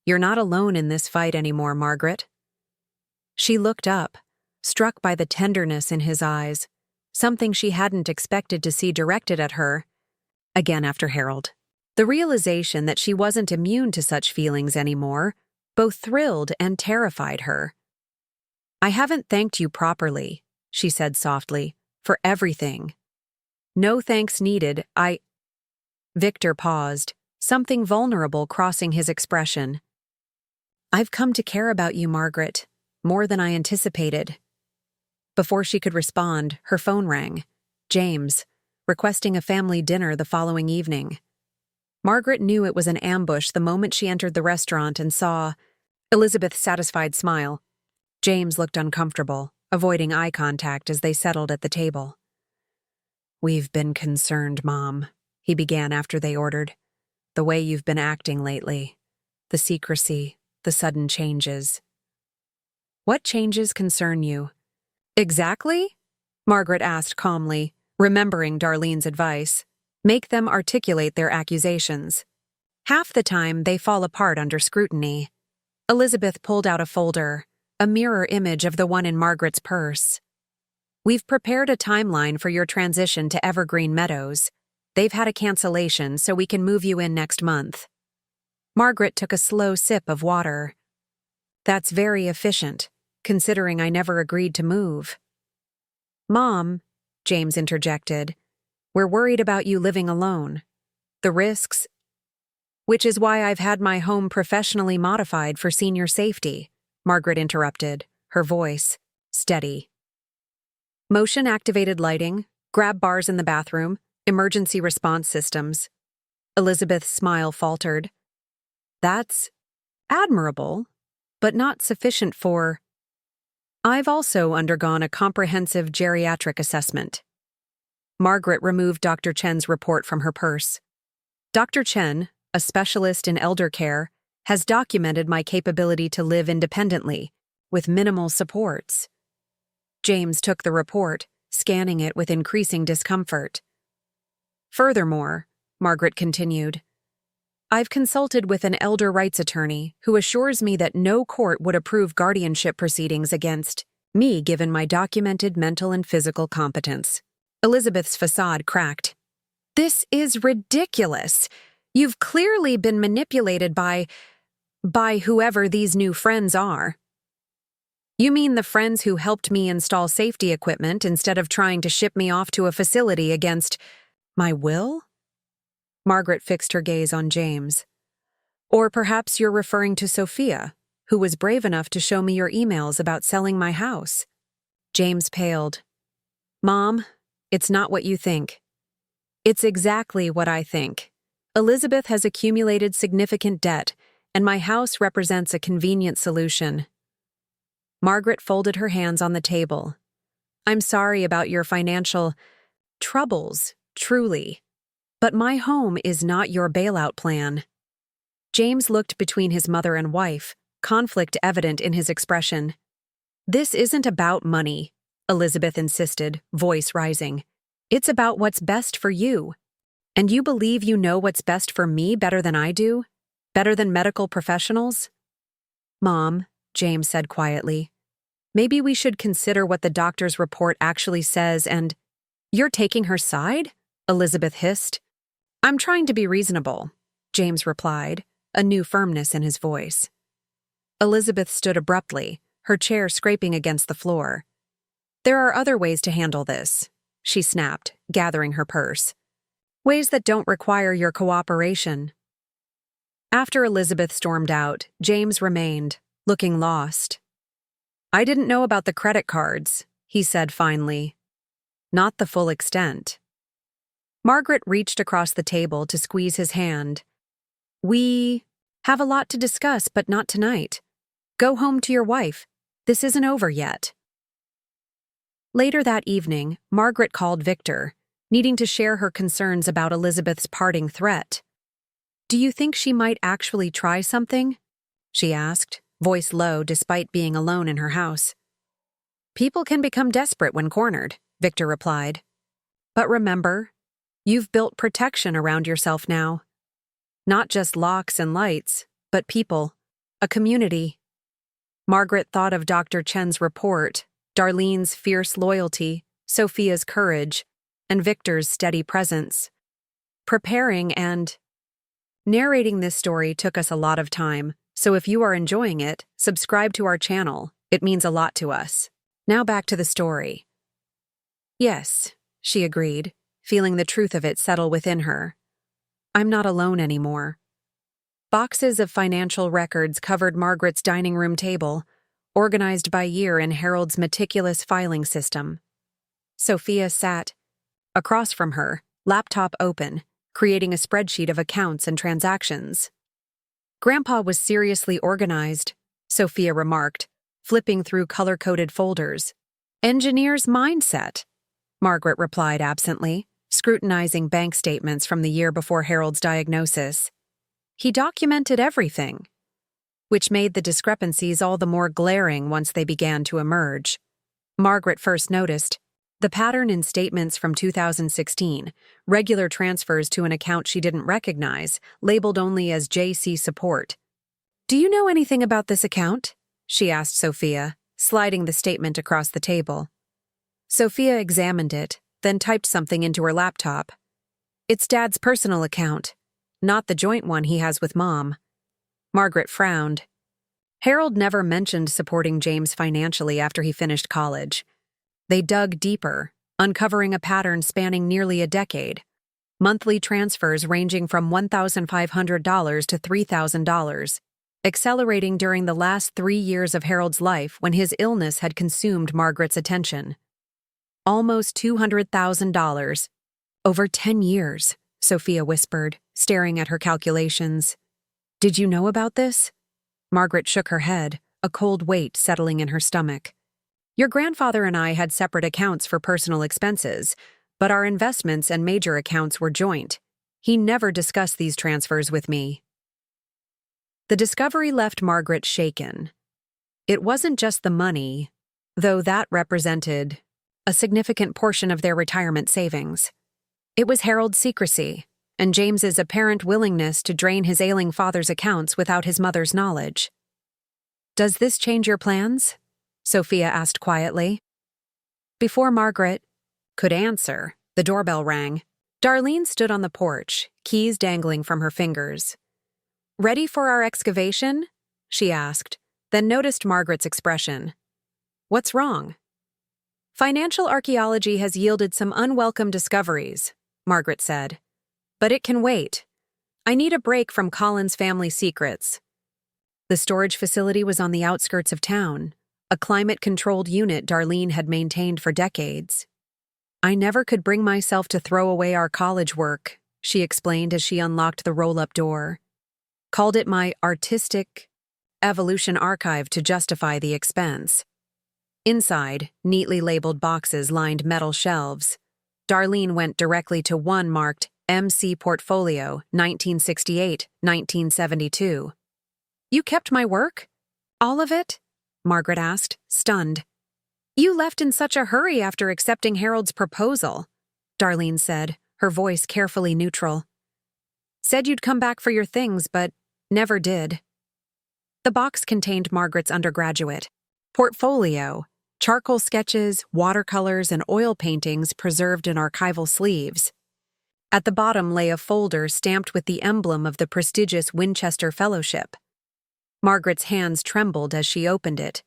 "You're not alone in this fight anymore, Margaret." She looked up, struck by the tenderness in his eyes, something she hadn't expected to see directed at her, again after Harold. The realization that she wasn't immune to such feelings anymore both thrilled and terrified her. "I haven't thanked you properly," she said softly, "for everything." "No thanks needed, Victor paused, something vulnerable crossing his expression. "I've come to care about you, Margaret, more than I anticipated." Before she could respond, her phone rang. James, requesting a family dinner the following evening. Margaret knew it was an ambush the moment she entered the restaurant and saw Elizabeth's satisfied smile. James looked uncomfortable, avoiding eye contact as they settled at the table. "We've been concerned, Mom," he began after they ordered. "The way you've been acting lately. The secrecy, the sudden changes." "What changes concern you?" "Exactly?" Margaret asked calmly, remembering Darlene's advice. "Make them articulate their accusations. Half the time, they fall apart under scrutiny." Elizabeth pulled out a folder, a mirror image of the one in Margaret's purse. "We've prepared a timeline for your transition to Evergreen Meadows. They've had a cancellation, so we can move you in next month." Margaret took a slow sip of water. "That's very efficient, considering I never agreed to move." "Mom," James interjected, "we're worried about you living alone. The risks, which is why I've had my home professionally modified for senior safety," Margaret interrupted, her voice steady. "Motion-activated lighting, grab bars in the bathroom, emergency response systems." Elizabeth's smile faltered. "That's admirable, but not sufficient for—" "I've also undergone a comprehensive geriatric assessment." Margaret removed Dr. Chen's report from her purse. "Dr. Chen, a specialist in elder care, has documented my capability to live independently, with minimal supports." James took the report, scanning it with increasing discomfort. "Furthermore," Margaret continued, "I've consulted with an elder rights attorney who assures me that no court would approve guardianship proceedings against me given my documented mental and physical competence." Elizabeth's facade cracked. "This is ridiculous. You've clearly been manipulated by whoever these new friends are." "You mean the friends who helped me install safety equipment instead of trying to ship me off to a facility against my will?" Margaret fixed her gaze on James. "Or perhaps you're referring to Sophia, who was brave enough to show me your emails about selling my house." James paled. "Mom, it's not what you think. It's exactly what I think. Elizabeth has accumulated significant debt, and my house represents a convenient solution." Margaret folded her hands on the table. "I'm sorry about your financial troubles, truly. But my home is not your bailout plan." James looked between his mother and wife, conflict evident in his expression. "This isn't about money," Elizabeth insisted, voice rising. "It's about what's best for you. And you believe you know what's best for me better than I do? Better than medical professionals?" "Mom," James said quietly, "maybe we should consider what the doctor's report actually says and—" "You're taking her side?" Elizabeth hissed. "I'm trying to be reasonable," James replied, a new firmness in his voice. Elizabeth stood abruptly, her chair scraping against the floor. "There are other ways to handle this," she snapped, gathering her purse. "Ways that don't require your cooperation." After Elizabeth stormed out, James remained, looking lost. "I didn't know about the credit cards," he said finally. "Not the full extent." Margaret reached across the table to squeeze his hand. "We have a lot to discuss, but not tonight. Go home to your wife. This isn't over yet." Later that evening, Margaret called Victor, needing to share her concerns about Elizabeth's parting threat. "Do you think she might actually try something?" she asked, voice low despite being alone in her house. "People can become desperate when cornered," Victor replied, But remember, you've built protection around yourself now. Not just locks and lights, but people, a community. Margaret thought of Dr. Chen's report, Darlene's fierce loyalty, Sophia's courage, and Victor's steady presence. Preparing and narrating this story took us a lot of time, so if you are enjoying it, subscribe to our channel. It means a lot to us. Now back to the story. Yes, she agreed, feeling the truth of it settle within her. I'm not alone anymore. Boxes of financial records covered Margaret's dining room table, organized by year in Harold's meticulous filing system. Sophia sat across from her, laptop open, creating a spreadsheet of accounts and transactions. Grandpa was seriously organized, Sophia remarked, flipping through color-coded folders. Engineer's mindset, Margaret replied absently, scrutinizing bank statements from the year before Harold's diagnosis. He documented everything, which made the discrepancies all the more glaring once they began to emerge. Margaret first noticed the pattern in statements from 2016, regular transfers to an account she didn't recognize, labeled only as JC Support. Do you know anything about this account? She asked Sophia, sliding the statement across the table. Sophia examined it, then typed something into her laptop. It's Dad's personal account, not the joint one he has with Mom. Margaret frowned. Harold never mentioned supporting James financially after he finished college. They dug deeper, uncovering a pattern spanning nearly a decade. Monthly transfers ranging from $1,500 to $3,000, accelerating during the last 3 years of Harold's life when his illness had consumed Margaret's attention. Almost $200,000. Over 10 years, Sophia whispered, staring at her calculations. Did you know about this? Margaret shook her head, a cold weight settling in her stomach. Your grandfather and I had separate accounts for personal expenses, but our investments and major accounts were joint. He never discussed these transfers with me. The discovery left Margaret shaken. It wasn't just the money, though that represented a significant portion of their retirement savings. It was Harold's secrecy, and James's apparent willingness to drain his ailing father's accounts without his mother's knowledge. Does this change your plans? Sophia asked quietly. Before Margaret could answer, the doorbell rang. Darlene stood on the porch, keys dangling from her fingers. Ready for our excavation? She asked, then noticed Margaret's expression. What's wrong? Financial archaeology has yielded some unwelcome discoveries, Margaret said. But it can wait. I need a break from Collins' family secrets. The storage facility was on the outskirts of town, a climate-controlled unit Darlene had maintained for decades. I never could bring myself to throw away our college work, she explained as she unlocked the roll-up door. Called it my artistic evolution archive to justify the expense. Inside, neatly labeled boxes lined metal shelves. Darlene went directly to one marked MC Portfolio, 1968-1972. You kept my work? All of it? Margaret asked, stunned. You left in such a hurry after accepting Harold's proposal, Darlene said, her voice carefully neutral. Said you'd come back for your things, but never did. The box contained Margaret's undergraduate portfolio, charcoal sketches, watercolors, and oil paintings preserved in archival sleeves. At the bottom lay a folder stamped with the emblem of the prestigious Winchester Fellowship. Margaret's hands trembled as she opened it.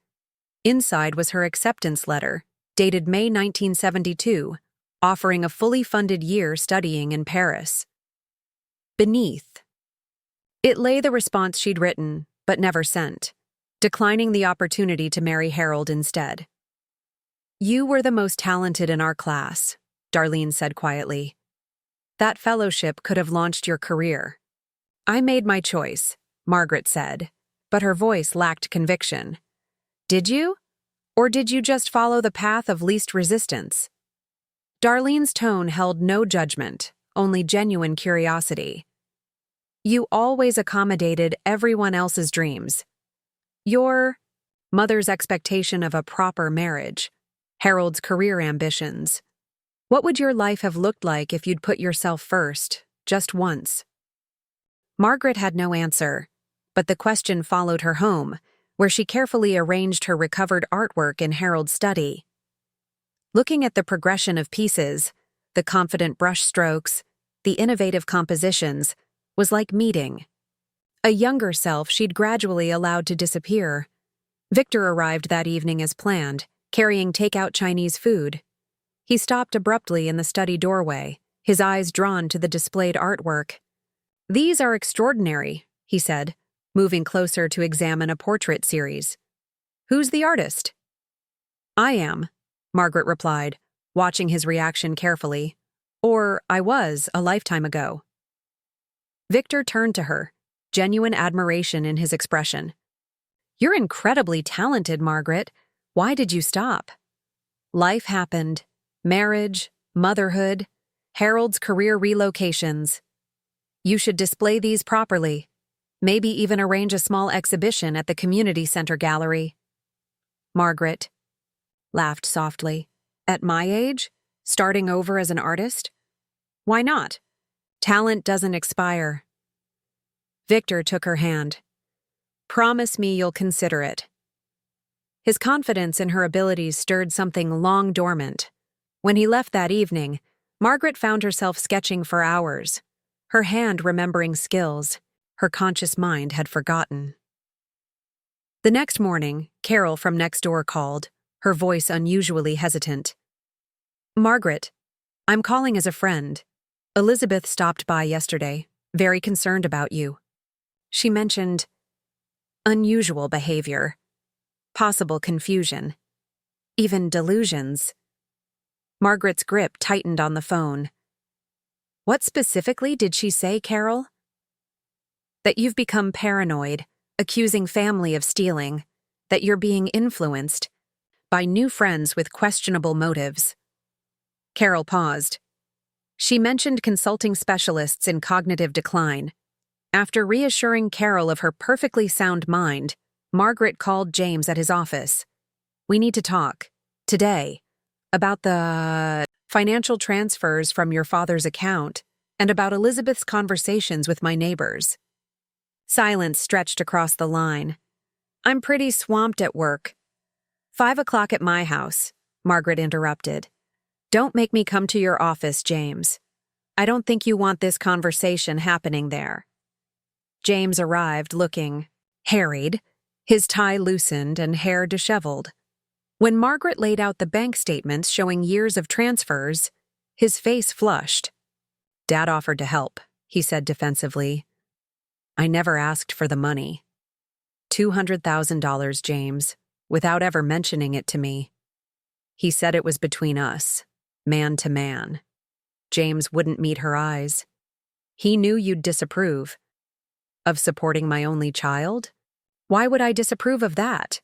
Inside was her acceptance letter, dated May 1972, offering a fully funded year studying in Paris. Beneath it lay the response she'd written, but never sent, declining the opportunity to marry Harold instead. You were the most talented in our class, Darlene said quietly. That fellowship could have launched your career. I made my choice, Margaret said, but her voice lacked conviction. Did you? Or did you just follow the path of least resistance? Darlene's tone held no judgment, only genuine curiosity. You always accommodated everyone else's dreams. Your mother's expectation of a proper marriage, Harold's career ambitions. What would your life have looked like if you'd put yourself first, just once? Margaret had no answer, but the question followed her home, where she carefully arranged her recovered artwork in Harold's study. Looking at the progression of pieces, the confident brush strokes, the innovative compositions, was like meeting a younger self she'd gradually allowed to disappear. Victor arrived that evening as planned, carrying takeout Chinese food. He stopped abruptly in the study doorway, his eyes drawn to the displayed artwork. "These are extraordinary," he said, moving closer to examine a portrait series. "Who's the artist?" "I am," Margaret replied, watching his reaction carefully. "Or I was a lifetime ago." Victor turned to her, genuine admiration in his expression. "You're incredibly talented, Margaret. Why did you stop?" "Life happened. Marriage, motherhood, Harold's career relocations. You should display these properly. Maybe even arrange a small exhibition at the community center gallery." Margaret laughed softly. "At my age? Starting over as an artist? Why not? Talent doesn't expire." Victor took her hand. "Promise me you'll consider it." His confidence in her abilities stirred something long dormant. When he left that evening, Margaret found herself sketching for hours, her hand remembering skills her conscious mind had forgotten. The next morning, Carol from next door called, her voice unusually hesitant. "Margaret, I'm calling as a friend. Elizabeth stopped by yesterday, very concerned about you. She mentioned unusual behavior, possible confusion, even delusions." Margaret's grip tightened on the phone. "What specifically did she say, Carol?" "That you've become paranoid, accusing family of stealing, that you're being influenced by new friends with questionable motives." Carol paused. She mentioned consulting specialists in cognitive decline. After reassuring Carol of her perfectly sound mind, Margaret called James at his office. "We need to talk, today, about the financial transfers from your father's account and about Elizabeth's conversations with my neighbors." Silence stretched across the line. "I'm pretty swamped at work." 5 o'clock at my house," Margaret interrupted. "Don't make me come to your office, James. I don't think you want this conversation happening there." James arrived looking harried, his tie loosened and hair disheveled. When Margaret laid out the bank statements showing years of transfers, his face flushed. "Dad offered to help," he said defensively. "I never asked for the money. $200,000, James, without ever mentioning it to me. He said it was between us, man to man." James wouldn't meet her eyes. "He knew you'd disapprove." "Of supporting my only child? Why would I disapprove of that?"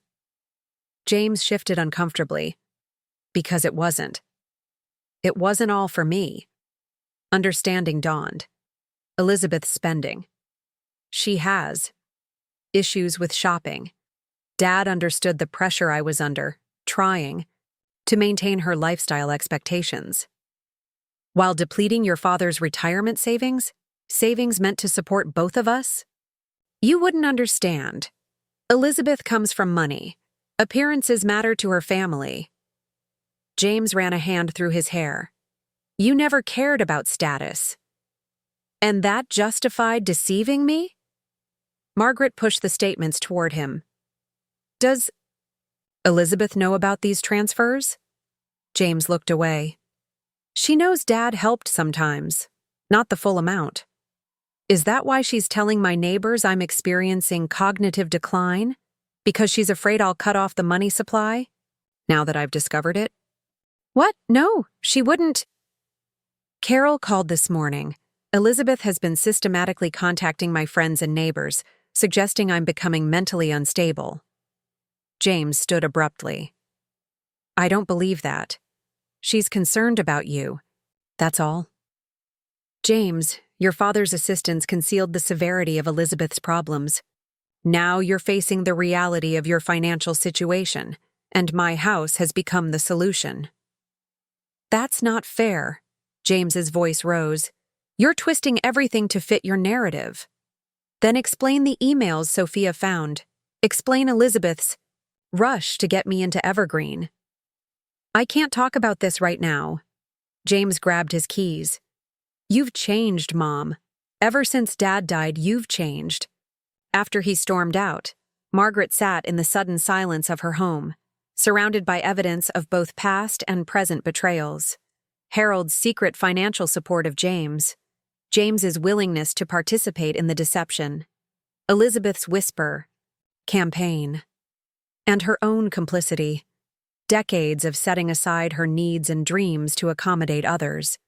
James shifted uncomfortably. "Because it wasn't. It wasn't all for me." Understanding dawned. "Elizabeth's spending. She has issues with shopping. Dad understood the pressure I was under, trying to maintain her lifestyle expectations. While depleting your father's retirement savings meant to support both of us? You wouldn't understand. Elizabeth comes from money. Appearances matter to her family." James ran a hand through his hair. "You never cared about status. And that justified deceiving me?" Margaret pushed the statements toward him. "Does Elizabeth know about these transfers?" James looked away. "She knows Dad helped sometimes, not the full amount. Is that why she's telling my neighbors I'm experiencing cognitive decline? Because she's afraid I'll cut off the money supply, now that I've discovered it?" "What? No, she wouldn't." "Carol called this morning. Elizabeth has been systematically contacting my friends and neighbors, suggesting I'm becoming mentally unstable." James stood abruptly. "I don't believe that. She's concerned about you. That's all." "James, your father's assistants concealed the severity of Elizabeth's problems. Now you're facing the reality of your financial situation, and my house has become the solution." That's not fair. James's voice rose. You're twisting everything to fit your narrative. Then explain the emails Sophia found. Explain Elizabeth's rush to get me into Evergreen. I can't talk about this right now. James grabbed his keys. You've changed, Mom. Ever since Dad died, you've changed. After he stormed out, Margaret sat in the sudden silence of her home, surrounded by evidence of both past and present betrayals. Harold's secret financial support of James, James's willingness to participate in the deception, Elizabeth's whisper, campaign, and her own complicity, decades of setting aside her needs and dreams to accommodate others,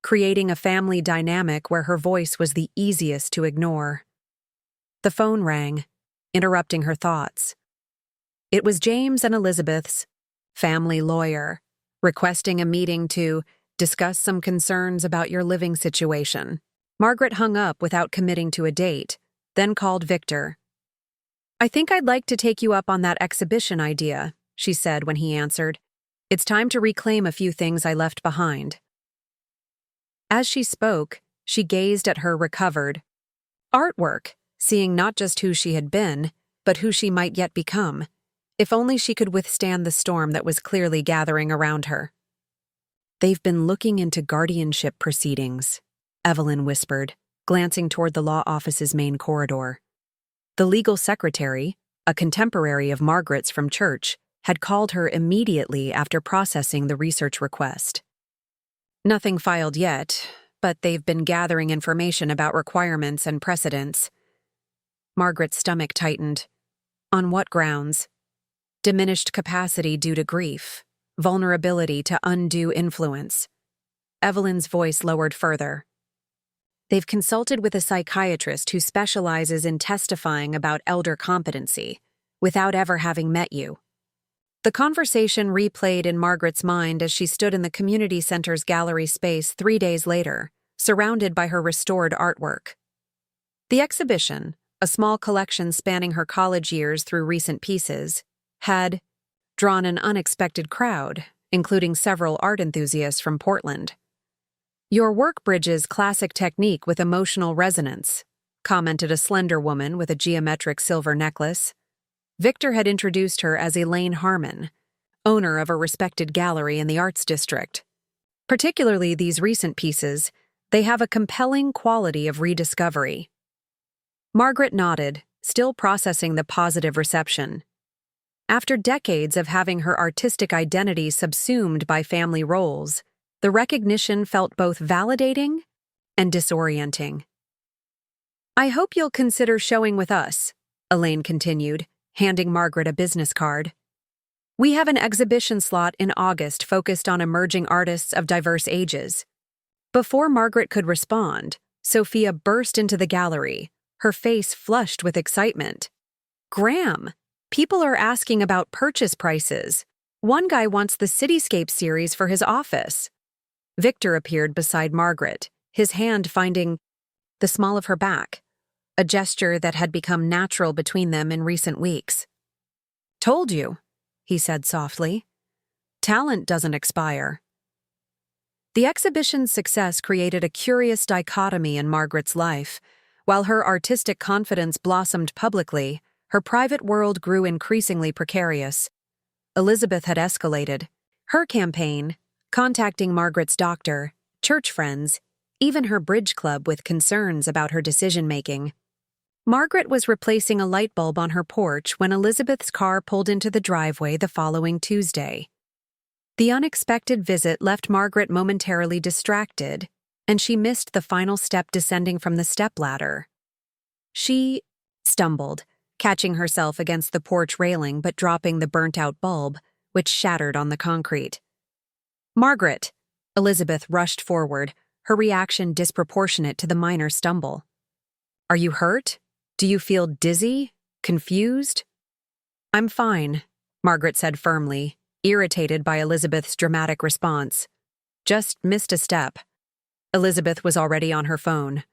creating a family dynamic where her voice was the easiest to ignore. The phone rang, interrupting her thoughts. It was James and Elizabeth's family lawyer, requesting a meeting to discuss some concerns about your living situation. Margaret hung up without committing to a date, then called Victor. I think I'd like to take you up on that exhibition idea, she said when he answered. It's time to reclaim a few things I left behind. As she spoke, she gazed at her recovered artwork, seeing not just who she had been, but who she might yet become, if only she could withstand the storm that was clearly gathering around her. They've been looking into guardianship proceedings, Evelyn whispered, glancing toward the law office's main corridor. The legal secretary, a contemporary of Margaret's from church, had called her immediately after processing the research request. Nothing filed yet, but they've been gathering information about requirements and precedents. Margaret's stomach tightened. On what grounds? Diminished capacity due to grief, vulnerability to undue influence. Evelyn's voice lowered further. They've consulted with a psychiatrist who specializes in testifying about elder competency, without ever having met you. The conversation replayed in Margaret's mind as she stood in the community center's gallery space 3 days later, surrounded by her restored artwork. The exhibition, a small collection spanning her college years through recent pieces, had drawn an unexpected crowd, including several art enthusiasts from Portland. Your work bridges classic technique with emotional resonance, commented a slender woman with a geometric silver necklace. Victor had introduced her as Elaine Harmon, owner of a respected gallery in the Arts District. Particularly these recent pieces, they have a compelling quality of rediscovery. Margaret nodded, still processing the positive reception. After decades of having her artistic identity subsumed by family roles, the recognition felt both validating and disorienting. I hope you'll consider showing with us, Elaine continued, handing Margaret a business card. We have an exhibition slot in August focused on emerging artists of diverse ages. Before Margaret could respond, Sophia burst into the gallery, her face flushed with excitement. Graham, people are asking about purchase prices. One guy wants the Cityscape series for his office. Victor appeared beside Margaret, his hand finding the small of her back, a gesture that had become natural between them in recent weeks. Told you, he said softly. Talent doesn't expire. The exhibition's success created a curious dichotomy in Margaret's life. While her artistic confidence blossomed publicly, her private world grew increasingly precarious. Elizabeth had escalated. Her campaign, contacting Margaret's doctor, church friends, even her bridge club with concerns about her decision-making. Margaret was replacing a light bulb on her porch when Elizabeth's car pulled into the driveway the following Tuesday. The unexpected visit left Margaret momentarily distracted, and she missed the final step descending from the stepladder. She stumbled, catching herself against the porch railing but dropping the burnt-out bulb, which shattered on the concrete. Margaret! Elizabeth rushed forward, her reaction disproportionate to the minor stumble. Are you hurt? Do you feel dizzy? Confused? I'm fine, Margaret said firmly, irritated by Elizabeth's dramatic response. Just missed a step. Elizabeth was already on her phone.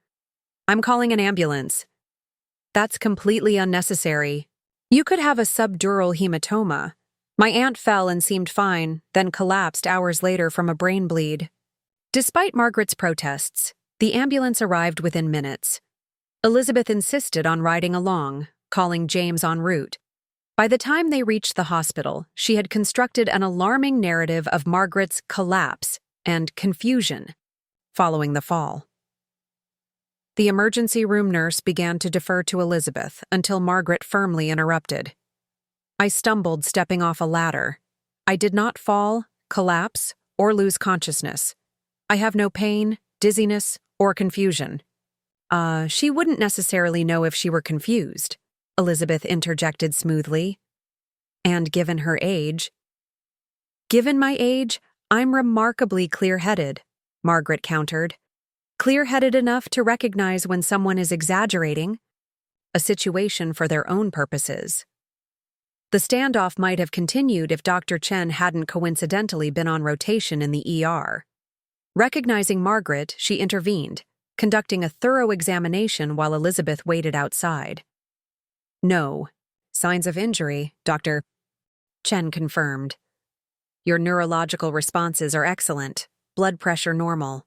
I'm calling an ambulance. That's completely unnecessary. You could have a subdural hematoma. My aunt fell and seemed fine, then collapsed hours later from a brain bleed. Despite Margaret's protests, the ambulance arrived within minutes. Elizabeth insisted on riding along, calling James en route. By the time they reached the hospital, she had constructed an alarming narrative of Margaret's collapse and confusion following the fall. The emergency room nurse began to defer to Elizabeth until Margaret firmly interrupted. I stumbled stepping off a ladder. I did not fall, collapse, or lose consciousness. I have no pain, dizziness, or confusion. She wouldn't necessarily know if she were confused, Elizabeth interjected smoothly. And given her age. Given my age, I'm remarkably clear-headed, Margaret countered. Clear-headed enough to recognize when someone is exaggerating a situation for their own purposes. The standoff might have continued if Dr. Chen hadn't coincidentally been on rotation in the ER. Recognizing Margaret, she intervened, conducting a thorough examination while Elizabeth waited outside. No signs of injury, Dr. Chen confirmed. Your neurological responses are excellent, blood pressure normal.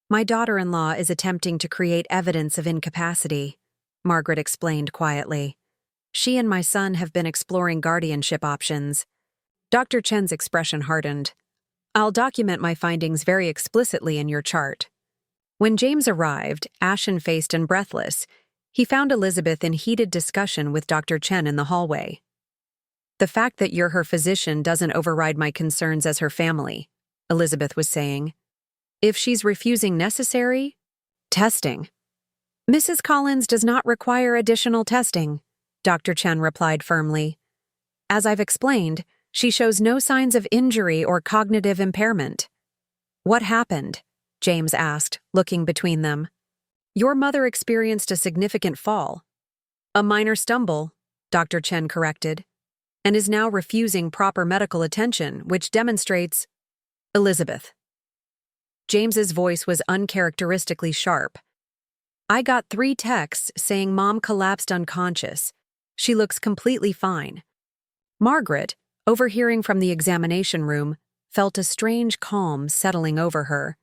My daughter-in-law is attempting to create evidence of incapacity, Margaret explained quietly. She and my son have been exploring guardianship options. Dr. Chen's expression hardened. I'll document my findings very explicitly in your chart. When James arrived, ashen-faced and breathless, he found Elizabeth in heated discussion with Dr. Chen in the hallway. The fact that you're her physician doesn't override my concerns as her family, Elizabeth was saying. If she's refusing necessary testing. Mrs. Collins does not require additional testing, Dr. Chen replied firmly. As I've explained, she shows no signs of injury or cognitive impairment. What happened? James asked, looking between them. Your mother experienced a significant fall. A minor stumble, Dr. Chen corrected, and is now refusing proper medical attention, which demonstrates… Elizabeth. James's voice was uncharacteristically sharp. I got 3 texts saying Mom collapsed unconscious. She looks completely fine. Margaret, overhearing from the examination room, felt a strange calm settling over her.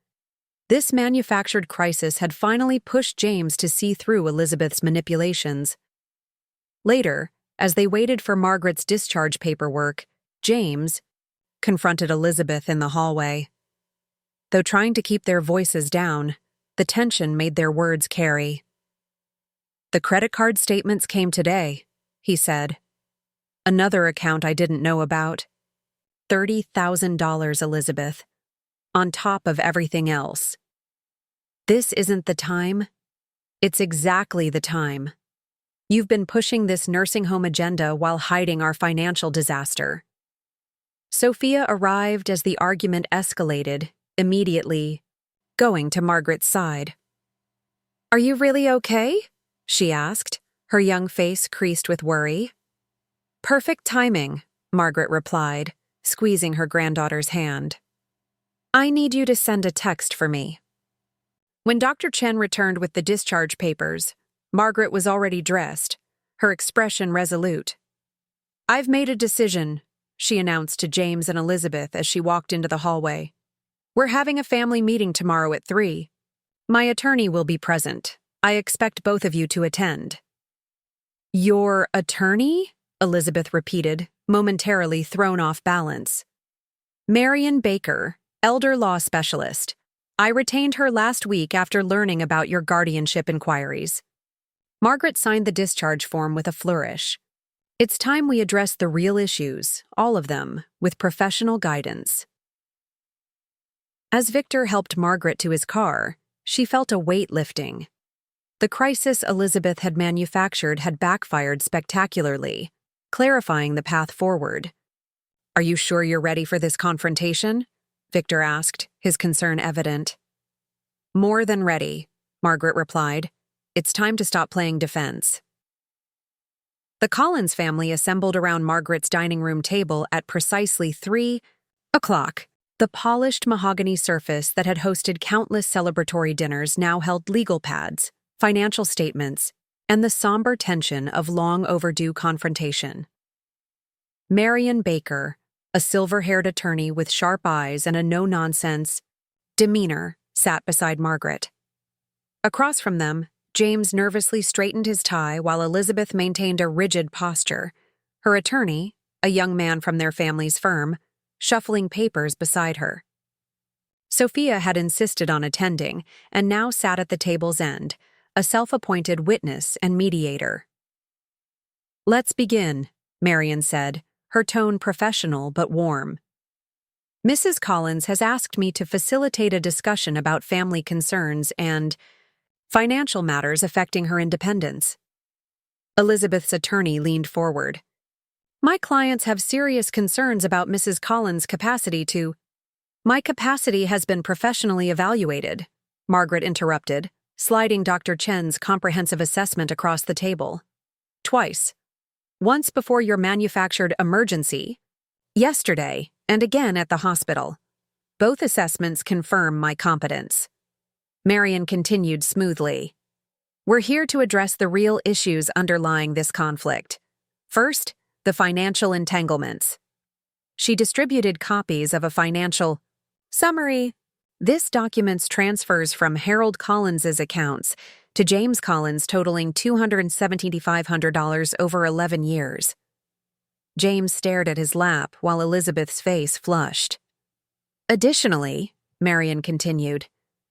This manufactured crisis had finally pushed James to see through Elizabeth's manipulations. Later, as they waited for Margaret's discharge paperwork, James confronted Elizabeth in the hallway. Though trying to keep their voices down, the tension made their words carry. The credit card statements came today, he said. Another account I didn't know about. $30,000, Elizabeth. On top of everything else. This isn't the time. It's exactly the time. You've been pushing this nursing home agenda while hiding our financial disaster. Sophia arrived as the argument escalated, immediately going to Margaret's side. Are you really okay? She asked, her young face creased with worry. Perfect timing, Margaret replied, squeezing her granddaughter's hand. I need you to send a text for me. When Dr. Chen returned with the discharge papers, Margaret was already dressed, her expression resolute. I've made a decision, she announced to James and Elizabeth as she walked into the hallway. We're having a family meeting tomorrow at 3. My attorney will be present. I expect both of you to attend. Your attorney? Elizabeth repeated, momentarily thrown off balance. Marion Baker, elder law specialist. I retained her last week after learning about your guardianship inquiries. Margaret signed the discharge form with a flourish. It's time we address the real issues, all of them, with professional guidance. As Victor helped Margaret to his car, she felt a weight lifting. The crisis Elizabeth had manufactured had backfired spectacularly, clarifying the path forward. Are you sure you're ready for this confrontation? Victor asked, his concern evident. More than ready, Margaret replied. It's time to stop playing defense. The Collins family assembled around Margaret's dining room table at precisely 3 o'clock. The polished mahogany surface that had hosted countless celebratory dinners now held legal pads, financial statements, and the somber tension of long overdue confrontation. Marion Baker, a silver-haired attorney with sharp eyes and a no-nonsense demeanor, sat beside Margaret. Across from them, James nervously straightened his tie while Elizabeth maintained a rigid posture, her attorney, a young man from their family's firm, shuffling papers beside her. Sophia had insisted on attending and now sat at the table's end, a self-appointed witness and mediator. "Let's begin," Marion said, her tone professional but warm. "Mrs. Collins has asked me to facilitate a discussion about family concerns and financial matters affecting her independence." Elizabeth's attorney leaned forward. "My clients have serious concerns about Mrs. Collins' capacity to—" "My capacity has been professionally evaluated," Margaret interrupted, sliding Dr. Chen's comprehensive assessment across the table. "Twice. Once before your manufactured emergency, yesterday, and again at the hospital. Both assessments confirm my competence." Marion continued smoothly. "We're here to address the real issues underlying this conflict. First, the financial entanglements." She distributed copies of a financial summary. "This documents transfers from Harold Collins's accounts to James Collins totaling $275,000 over 11 years. James stared at his lap while Elizabeth's face flushed. "Additionally," Marion continued,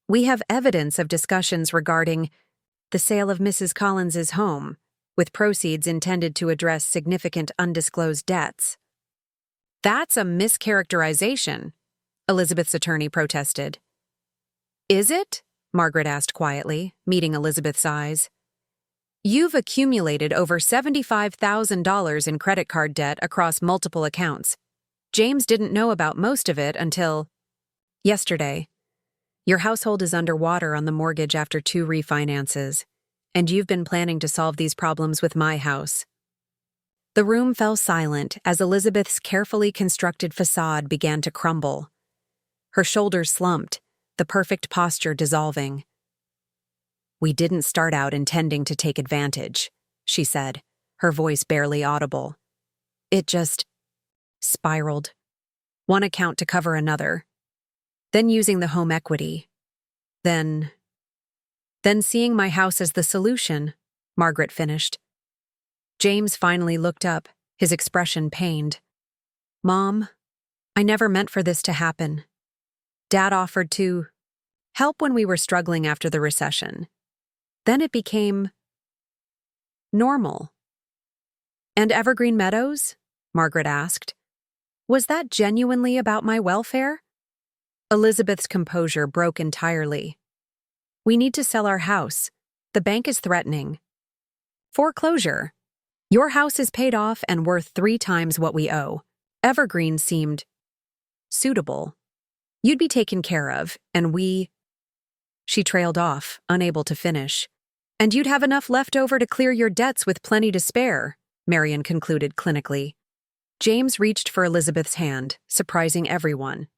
"we have evidence of discussions regarding the sale of Mrs. Collins's home, with proceeds intended to address significant undisclosed debts." "That's a mischaracterization," Elizabeth's attorney protested. "Is it?" Margaret asked quietly, meeting Elizabeth's eyes. "You've accumulated over $75,000 in credit card debt across multiple accounts. James didn't know about most of it until yesterday. Your household is underwater on the mortgage after 2 refinances, and you've been planning to solve these problems with my house." The room fell silent as Elizabeth's carefully constructed facade began to crumble. Her shoulders slumped, the perfect posture dissolving. "We didn't start out intending to take advantage," she said, her voice barely audible. "It just spiraled. One account to cover another. Then using the home equity. Then seeing my house as the solution," Margaret finished. James finally looked up, his expression pained. "Mom, I never meant for this to happen. Dad offered to help when we were struggling after the recession. Then it became normal." "And Evergreen Meadows?" Margaret asked. "Was that genuinely about my welfare?" Elizabeth's composure broke entirely. "We need to sell our house. The bank is threatening foreclosure. Your house is paid off and worth 3 times what we owe. Evergreen seemed suitable. You'd be taken care of, and we—" She trailed off, unable to finish. "And you'd have enough left over to clear your debts with plenty to spare," Marion concluded clinically. James reached for Elizabeth's hand, surprising everyone.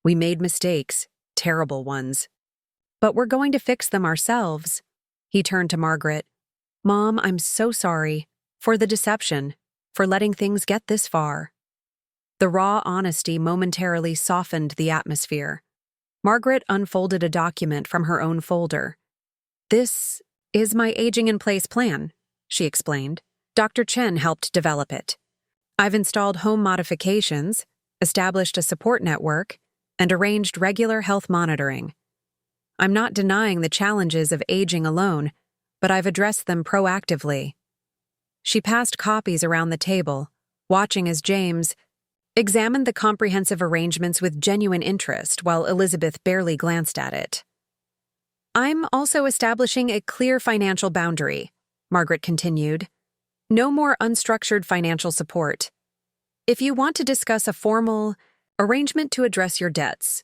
"We made mistakes, terrible ones. But we're going to fix them ourselves." He turned to Margaret. "Mom, I'm so sorry. For the deception. For letting things get this far." The raw honesty momentarily softened the atmosphere. Margaret unfolded a document from her own folder. "This is my aging-in-place plan," she explained. "Dr. Chen helped develop it. I've installed home modifications, established a support network, and arranged regular health monitoring. I'm not denying the challenges of aging alone, but I've addressed them proactively." She passed copies around the table, watching as James examined the comprehensive arrangements with genuine interest while Elizabeth barely glanced at it. "I'm also establishing a clear financial boundary," Margaret continued. "No more unstructured financial support. If you want to discuss a formal arrangement to address your debts,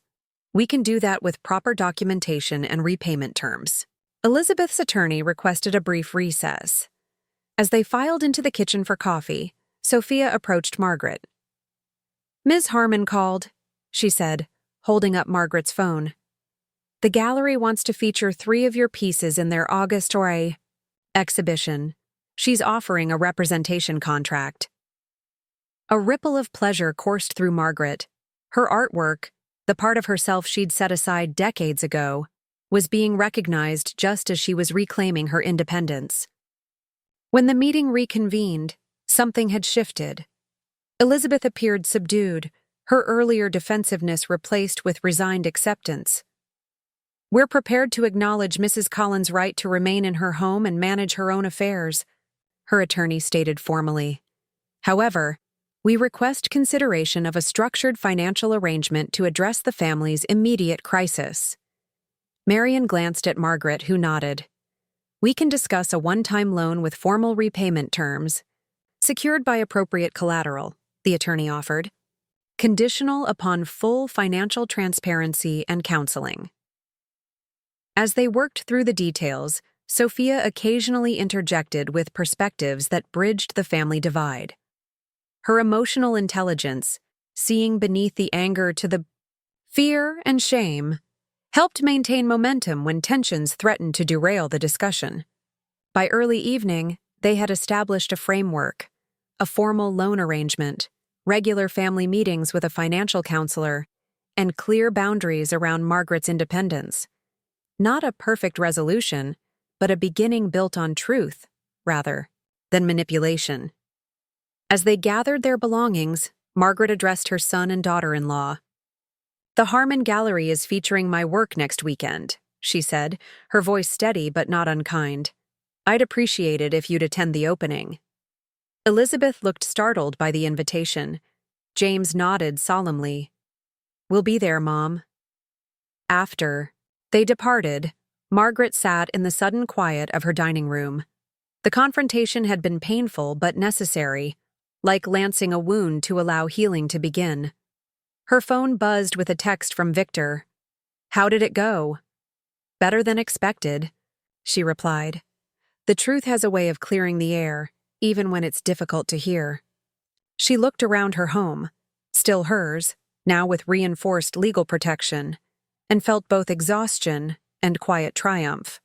we can do that with proper documentation and repayment terms." Elizabeth's attorney requested a brief recess. As they filed into the kitchen for coffee, Sophia approached Margaret. "Ms. Harmon called," she said, holding up Margaret's phone. "The gallery wants to feature 3 of your pieces in their August exhibition. She's offering a representation contract." A ripple of pleasure coursed through Margaret. Her artwork, the part of herself she'd set aside decades ago, was being recognized just as she was reclaiming her independence. When the meeting reconvened, something had shifted. Elizabeth appeared subdued, her earlier defensiveness replaced with resigned acceptance. "We're prepared to acknowledge Mrs. Collins' right to remain in her home and manage her own affairs," her attorney stated formally. "However, we request consideration of a structured financial arrangement to address the family's immediate crisis." Marian glanced at Margaret, who nodded. "We can discuss a one-time loan with formal repayment terms, secured by appropriate collateral," the attorney offered, "conditional upon full financial transparency and counseling." As they worked through the details, Sophia occasionally interjected with perspectives that bridged the family divide. Her emotional intelligence, seeing beneath the anger to the fear and shame, helped maintain momentum when tensions threatened to derail the discussion. By early evening, they had established a framework, a formal loan arrangement, regular family meetings with a financial counselor, and clear boundaries around Margaret's independence. Not a perfect resolution, but a beginning built on truth, rather than manipulation. As they gathered their belongings, Margaret addressed her son and daughter-in-law. "The Harmon Gallery is featuring my work next weekend," she said, her voice steady but not unkind. "I'd appreciate it if you'd attend the opening." Elizabeth looked startled by the invitation. James nodded solemnly. "We'll be there, Mom." After they departed, Margaret sat in the sudden quiet of her dining room. The confrontation had been painful but necessary, like lancing a wound to allow healing to begin. Her phone buzzed with a text from Victor. "How did it go?" "Better than expected," she replied. The truth has a way of clearing the air, even when it's difficult to hear. She looked around her home, still hers, now with reinforced legal protection, and felt both exhaustion and quiet triumph.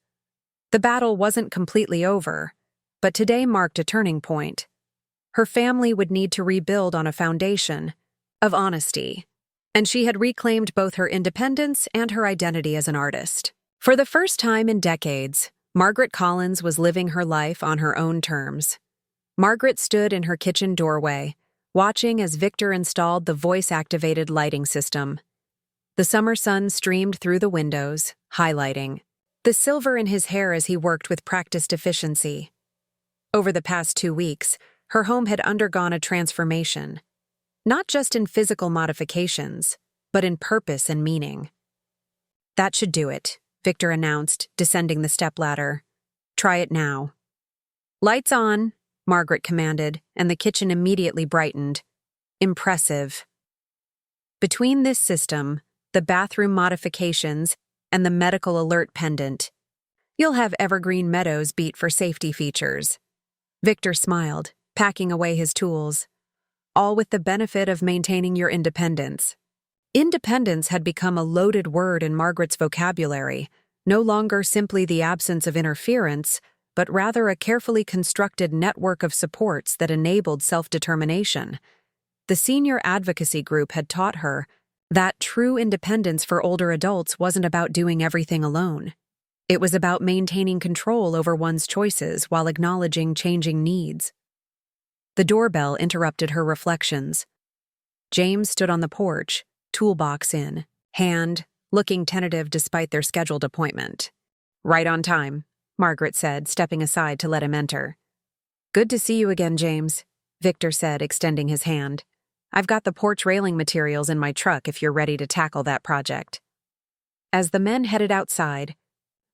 The battle wasn't completely over, but today marked a turning point. Her family would need to rebuild on a foundation of honesty, and she had reclaimed both her independence and her identity as an artist. For the first time in decades, Margaret Collins was living her life on her own terms. Margaret stood in her kitchen doorway, watching as Victor installed the voice-activated lighting system. The summer sun streamed through the windows, highlighting the silver in his hair as he worked with practiced efficiency. Over the past 2 weeks, her home had undergone a transformation, not just in physical modifications, but in purpose and meaning. "That should do it," Victor announced, descending the stepladder. "Try it now." "Lights on," Margaret commanded, and the kitchen immediately brightened. Impressive. Between this system, the bathroom modifications, and the medical alert pendant, you'll have Evergreen Meadows beat for safety features. Victor smiled, packing away his tools. All with the benefit of maintaining your independence. Independence had become a loaded word in Margaret's vocabulary, no longer simply the absence of interference, but rather a carefully constructed network of supports that enabled self-determination. The senior advocacy group had taught her that true independence for older adults wasn't about doing everything alone. It was about maintaining control over one's choices while acknowledging changing needs. The doorbell interrupted her reflections. James stood on the porch, toolbox in hand, looking tentative despite their scheduled appointment. "Right on time," Margaret said, stepping aside to let him enter. "Good to see you again, James," Victor said, extending his hand. "I've got the porch railing materials in my truck if you're ready to tackle that project." As the men headed outside,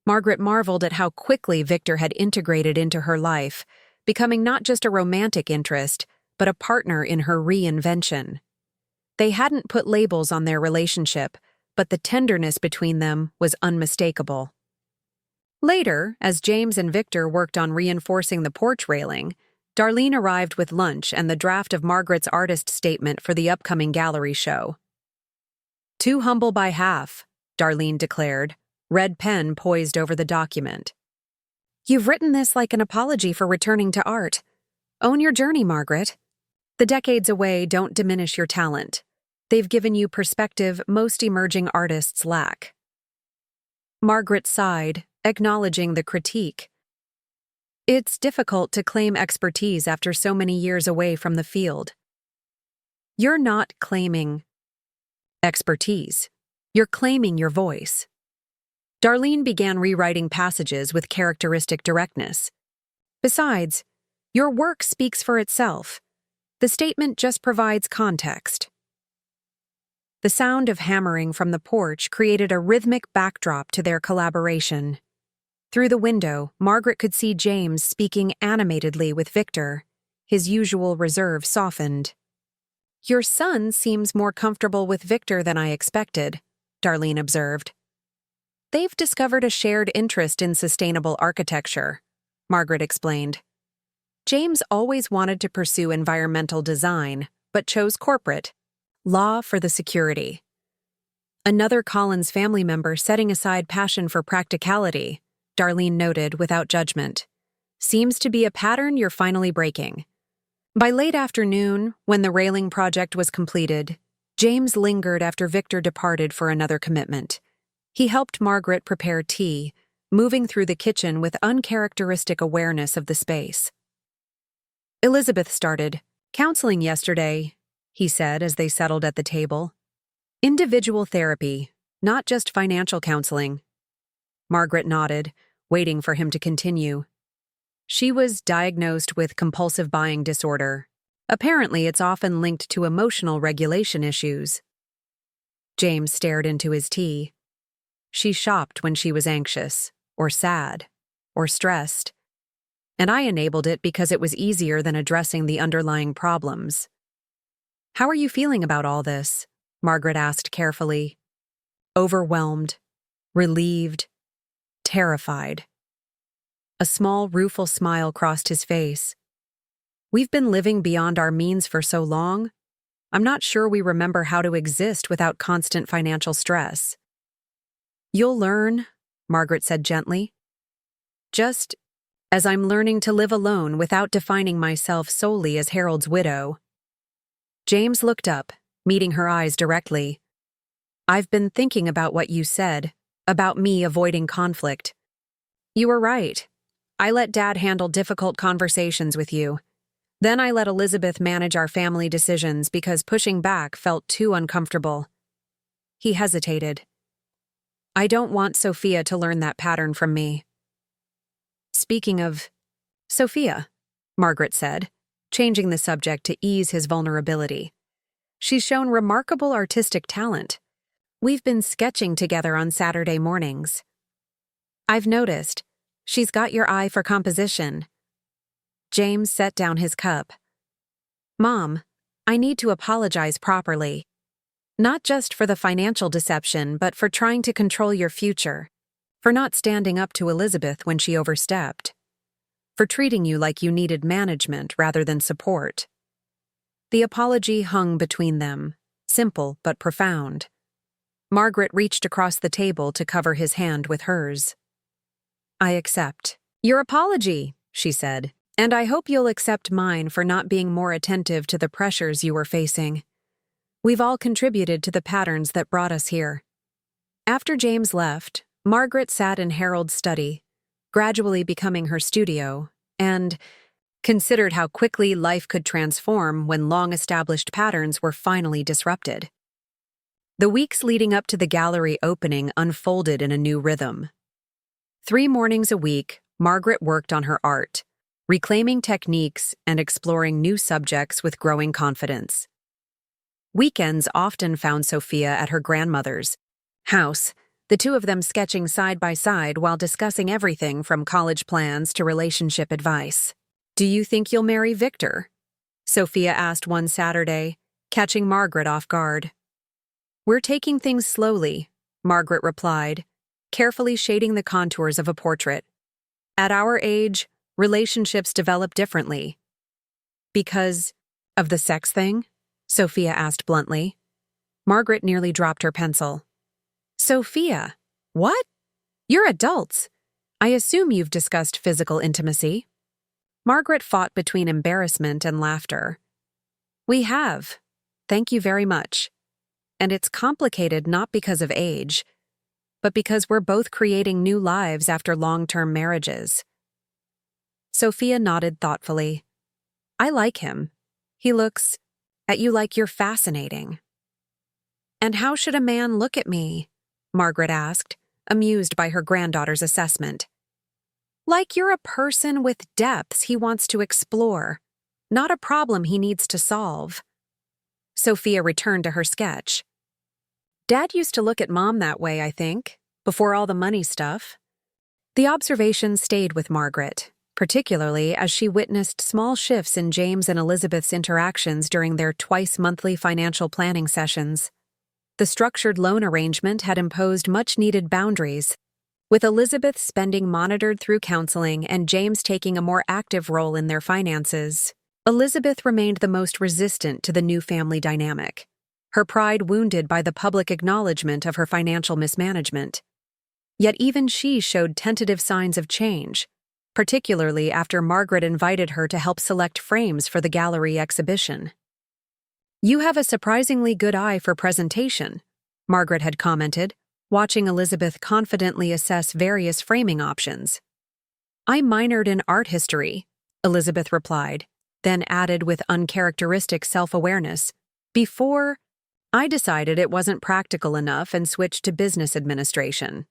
Margaret marveled at how quickly Victor had integrated into her life, becoming not just a romantic interest, but a partner in her reinvention. They hadn't put labels on their relationship, but the tenderness between them was unmistakable. Later, as James and Victor worked on reinforcing the porch railing, Darlene arrived with lunch and the draft of Margaret's artist statement for the upcoming gallery show. "Too humble by half," Darlene declared, red pen poised over the document. "You've written this like an apology for returning to art. Own your journey, Margaret." The decades away don't diminish your talent. They've given you perspective most emerging artists lack. Margaret sighed, acknowledging the critique. It's difficult to claim expertise after so many years away from the field. You're not claiming expertise. You're claiming your voice. Darlene began rewriting passages with characteristic directness. Besides, your work speaks for itself. The statement just provides context. The sound of hammering from the porch created a rhythmic backdrop to their collaboration. Through the window, Margaret could see James speaking animatedly with Victor. His usual reserve softened. "Your son seems more comfortable with Victor than I expected," Darlene observed. "They've discovered a shared interest in sustainable architecture," Margaret explained. "James always wanted to pursue environmental design, but chose corporate law for the security. Another Collins family member setting aside passion for practicality," Darlene noted without judgment. "Seems to be a pattern you're finally breaking." By late afternoon, when the railing project was completed, James lingered after Victor departed for another commitment. He helped Margaret prepare tea, moving through the kitchen with uncharacteristic awareness of the space. Elizabeth started counseling yesterday, he said as they settled at the table. "Individual therapy, not just financial counseling." Margaret nodded, waiting for him to continue. "She was diagnosed with compulsive buying disorder. Apparently, it's often linked to emotional regulation issues." James stared into his tea. "She shopped when she was anxious, or sad, or stressed. And I enabled it because it was easier than addressing the underlying problems." "How are you feeling about all this?" Margaret asked carefully. "Overwhelmed, relieved, terrified." A small, rueful smile crossed his face. "We've been living beyond our means for so long. I'm not sure we remember how to exist without constant financial stress." "You'll learn," Margaret said gently. "Just as I'm learning to live alone without defining myself solely as Harold's widow." James looked up, meeting her eyes directly. "I've been thinking about what you said, about me avoiding conflict. You were right. I let Dad handle difficult conversations with you. Then I let Elizabeth manage our family decisions because pushing back felt too uncomfortable." He hesitated. "I don't want Sophia to learn that pattern from me." "Speaking of Sophia," Margaret said, changing the subject to ease his vulnerability. "She's shown remarkable artistic talent. We've been sketching together on Saturday mornings. I've noticed she's got your eye for composition." James set down his cup. "Mom, I need to apologize properly. Not just for the financial deception, but for trying to control your future. For not standing up to Elizabeth when she overstepped. For treating you like you needed management rather than support." The apology hung between them, simple but profound. Margaret reached across the table to cover his hand with hers. "I accept your apology," she said, "and I hope you'll accept mine for not being more attentive to the pressures you were facing. We've all contributed to the patterns that brought us here." After James left, Margaret sat in Harold's study, gradually becoming her studio, and considered how quickly life could transform when long-established patterns were finally disrupted. The weeks leading up to the gallery opening unfolded in a new rhythm. 3 mornings a week, Margaret worked on her art, reclaiming techniques and exploring new subjects with growing confidence. Weekends often found Sophia at her grandmother's house, the two of them sketching side by side while discussing everything from college plans to relationship advice. "Do you think you'll marry Victor?" Sophia asked one Saturday, catching Margaret off guard. "We're taking things slowly," Margaret replied, carefully shading the contours of a portrait. "At our age, relationships develop differently." "Because of the sex thing?" Sophia asked bluntly. Margaret nearly dropped her pencil. "Sophia, what? You're adults. I assume you've discussed physical intimacy." Margaret fought between embarrassment and laughter. We have. Thank you very much. And it's complicated not because of age, but because we're both creating new lives after long-term marriages. Sophia nodded thoughtfully. I like him. He looks at you like you're fascinating. And how should a man look at me? Margaret asked, amused by her granddaughter's assessment. Like you're a person with depths he wants to explore, not a problem he needs to solve. Sophia returned to her sketch. Dad used to look at Mom that way, I think, before all the money stuff. The observation stayed with Margaret, particularly as she witnessed small shifts in James and Elizabeth's interactions during their twice-monthly financial planning sessions. The structured loan arrangement had imposed much-needed boundaries, with Elizabeth spending monitored through counseling and James taking a more active role in their finances. Elizabeth remained the most resistant to the new family dynamic, her pride wounded by the public acknowledgement of her financial mismanagement. Yet even she showed tentative signs of change, particularly after Margaret invited her to help select frames for the gallery exhibition. You have a surprisingly good eye for presentation, Margaret had commented, watching Elizabeth confidently assess various framing options. I minored in art history, Elizabeth replied, then added with uncharacteristic self-awareness, before I decided it wasn't practical enough and switched to business administration.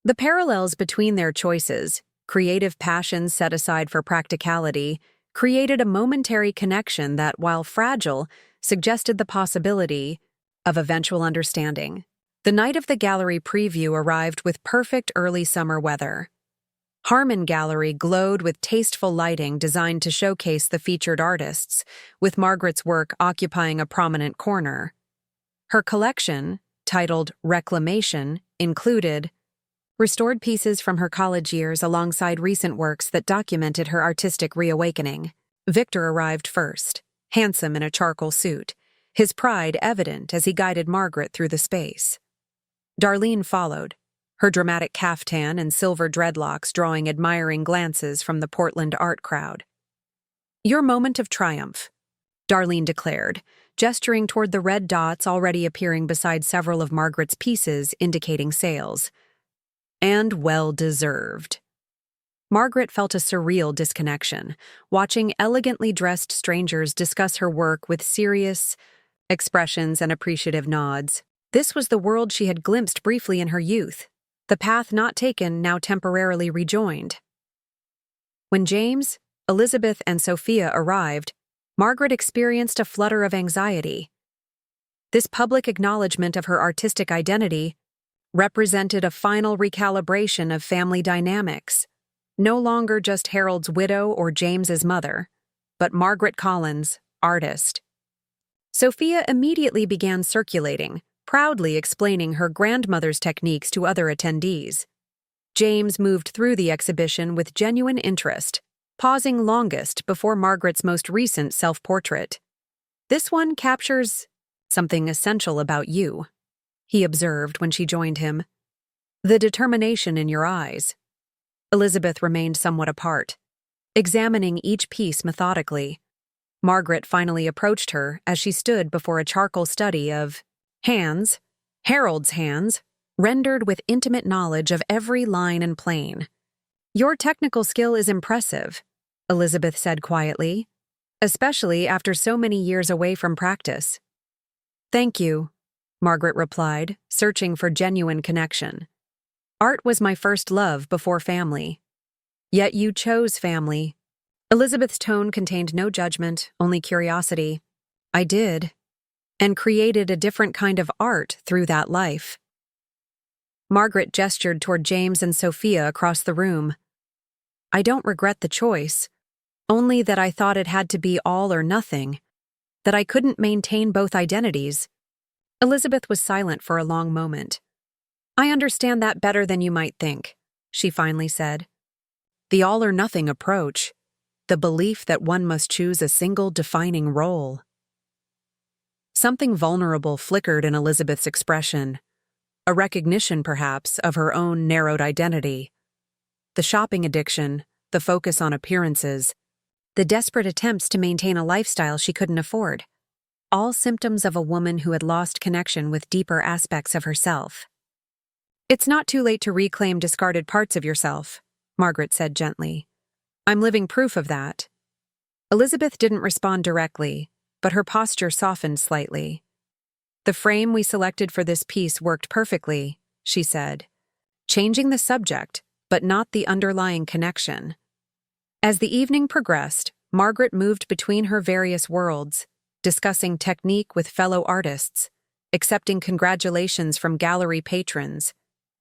The parallels between their choices, creative passions set aside for practicality, created a momentary connection that, while fragile, suggested the possibility of eventual understanding. The night of the gallery preview arrived with perfect early summer weather. Harmon Gallery glowed with tasteful lighting designed to showcase the featured artists, with Margaret's work occupying a prominent corner. Her collection, titled Reclamation, included restored pieces from her college years alongside recent works that documented her artistic reawakening. Victor arrived first, handsome in a charcoal suit, his pride evident as he guided Margaret through the space. Darlene followed, her dramatic caftan and silver dreadlocks drawing admiring glances from the Portland art crowd. Your moment of triumph, Darlene declared, gesturing toward the red dots already appearing beside several of Margaret's pieces indicating sales. And well-deserved. Margaret felt a surreal disconnection, watching elegantly dressed strangers discuss her work with serious expressions and appreciative nods. This was the world she had glimpsed briefly in her youth, the path not taken now temporarily rejoined. When James, Elizabeth, and Sophia arrived, Margaret experienced a flutter of anxiety. This public acknowledgement of her artistic identity represented a final recalibration of family dynamics, no longer just Harold's widow or James's mother, but Margaret Collins, artist. Sophia immediately began circulating, proudly explaining her grandmother's techniques to other attendees. James moved through the exhibition with genuine interest, pausing longest before Margaret's most recent self-portrait. This one captures something essential about you, he observed when she joined him. The determination in your eyes. Elizabeth remained somewhat apart, examining each piece methodically. Margaret finally approached her as she stood before a charcoal study of hands, Harold's hands, rendered with intimate knowledge of every line and plane. Your technical skill is impressive, Elizabeth said quietly, especially after so many years away from practice. Thank you, Margaret replied, searching for genuine connection. Art was my first love before family. Yet you chose family. Elizabeth's tone contained no judgment, only curiosity. I did, and created a different kind of art through that life. Margaret gestured toward James and Sophia across the room. I don't regret the choice, only that I thought it had to be all or nothing, that I couldn't maintain both identities. Elizabeth was silent for a long moment. I understand that better than you might think, she finally said. The all-or-nothing approach, the belief that one must choose a single defining role. Something vulnerable flickered in Elizabeth's expression, a recognition, perhaps, of her own narrowed identity. The shopping addiction, the focus on appearances, the desperate attempts to maintain a lifestyle she couldn't afford. All symptoms of a woman who had lost connection with deeper aspects of herself. "It's not too late to reclaim discarded parts of yourself," Margaret said gently. "I'm living proof of that." Elizabeth didn't respond directly, but her posture softened slightly. "The frame we selected for this piece worked perfectly," she said, changing the subject, but not the underlying connection. As the evening progressed, Margaret moved between her various worlds, discussing technique with fellow artists, accepting congratulations from gallery patrons,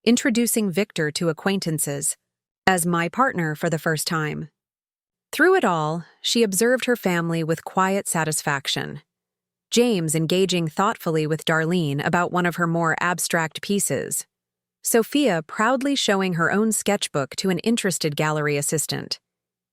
introducing Victor to acquaintances, as my partner for the first time. Through it all, she observed her family with quiet satisfaction. James engaging thoughtfully with Darlene about one of her more abstract pieces. Sophia proudly showing her own sketchbook to an interested gallery assistant.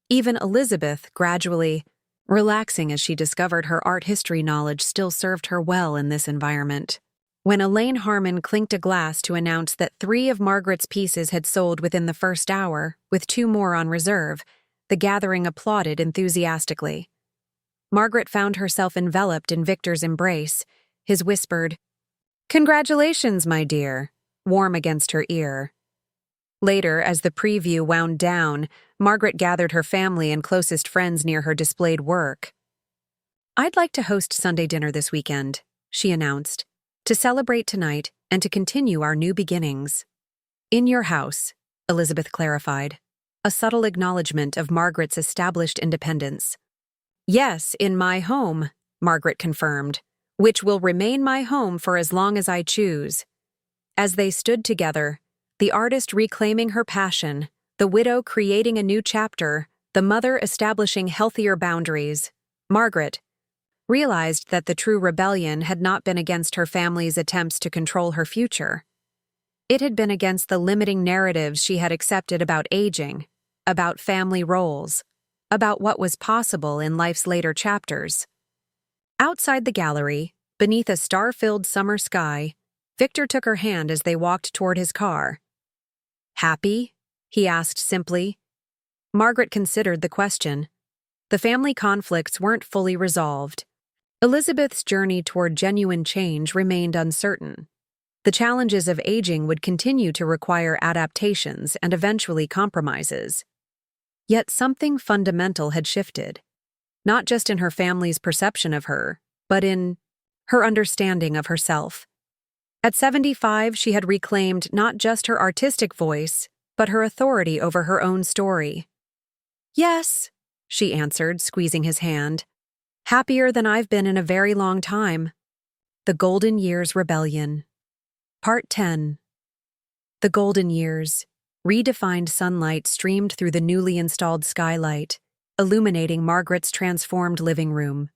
Even Elizabeth gradually relaxing as she discovered her art history knowledge still served her well in this environment. When Elaine Harmon clinked a glass to announce that 3 of Margaret's pieces had sold within the first hour, with 2 more on reserve, the gathering applauded enthusiastically. Margaret found herself enveloped in Victor's embrace, his whispered, "Congratulations, my dear," warm against her ear. Later, as the preview wound down, Margaret gathered her family and closest friends near her displayed work. "I'd like to host Sunday dinner this weekend," she announced, "to celebrate tonight and to continue our new beginnings." "In your house," Elizabeth clarified, a subtle acknowledgement of Margaret's established independence. "Yes, in my home," Margaret confirmed, "which will remain my home for as long as I choose." As they stood together, the artist reclaiming her passion, the widow creating a new chapter, the mother establishing healthier boundaries, Margaret realized that the true rebellion had not been against her family's attempts to control her future. It had been against the limiting narratives she had accepted about aging, about family roles, about what was possible in life's later chapters. Outside the gallery, beneath a star-filled summer sky, Victor took her hand as they walked toward his car. "Happy?" he asked simply. Margaret considered the question. The family conflicts weren't fully resolved. Elizabeth's journey toward genuine change remained uncertain. The challenges of aging would continue to require adaptations and eventually compromises. Yet something fundamental had shifted, not just in her family's perception of her, but in her understanding of herself. At 75, she had reclaimed not just her artistic voice, but her authority over her own story. "Yes," she answered, squeezing his hand. "Happier than I've been in a very long time." The Golden Years Rebellion. Part 10. The golden years. Redefined sunlight streamed through the newly installed skylight, illuminating Margaret's transformed living room.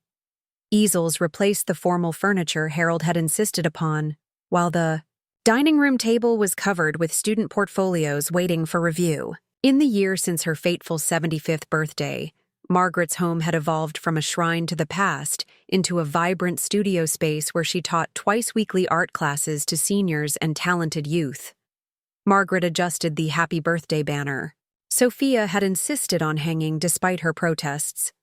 Easels replaced the formal furniture Harold had insisted upon, while the dining room table was covered with student portfolios waiting for review. In the year since her fateful 75th birthday, Margaret's home had evolved from a shrine to the past into a vibrant studio space where she taught twice-weekly art classes to seniors and talented youth. Margaret adjusted the happy birthday banner. Sophia had insisted on hanging despite her protests.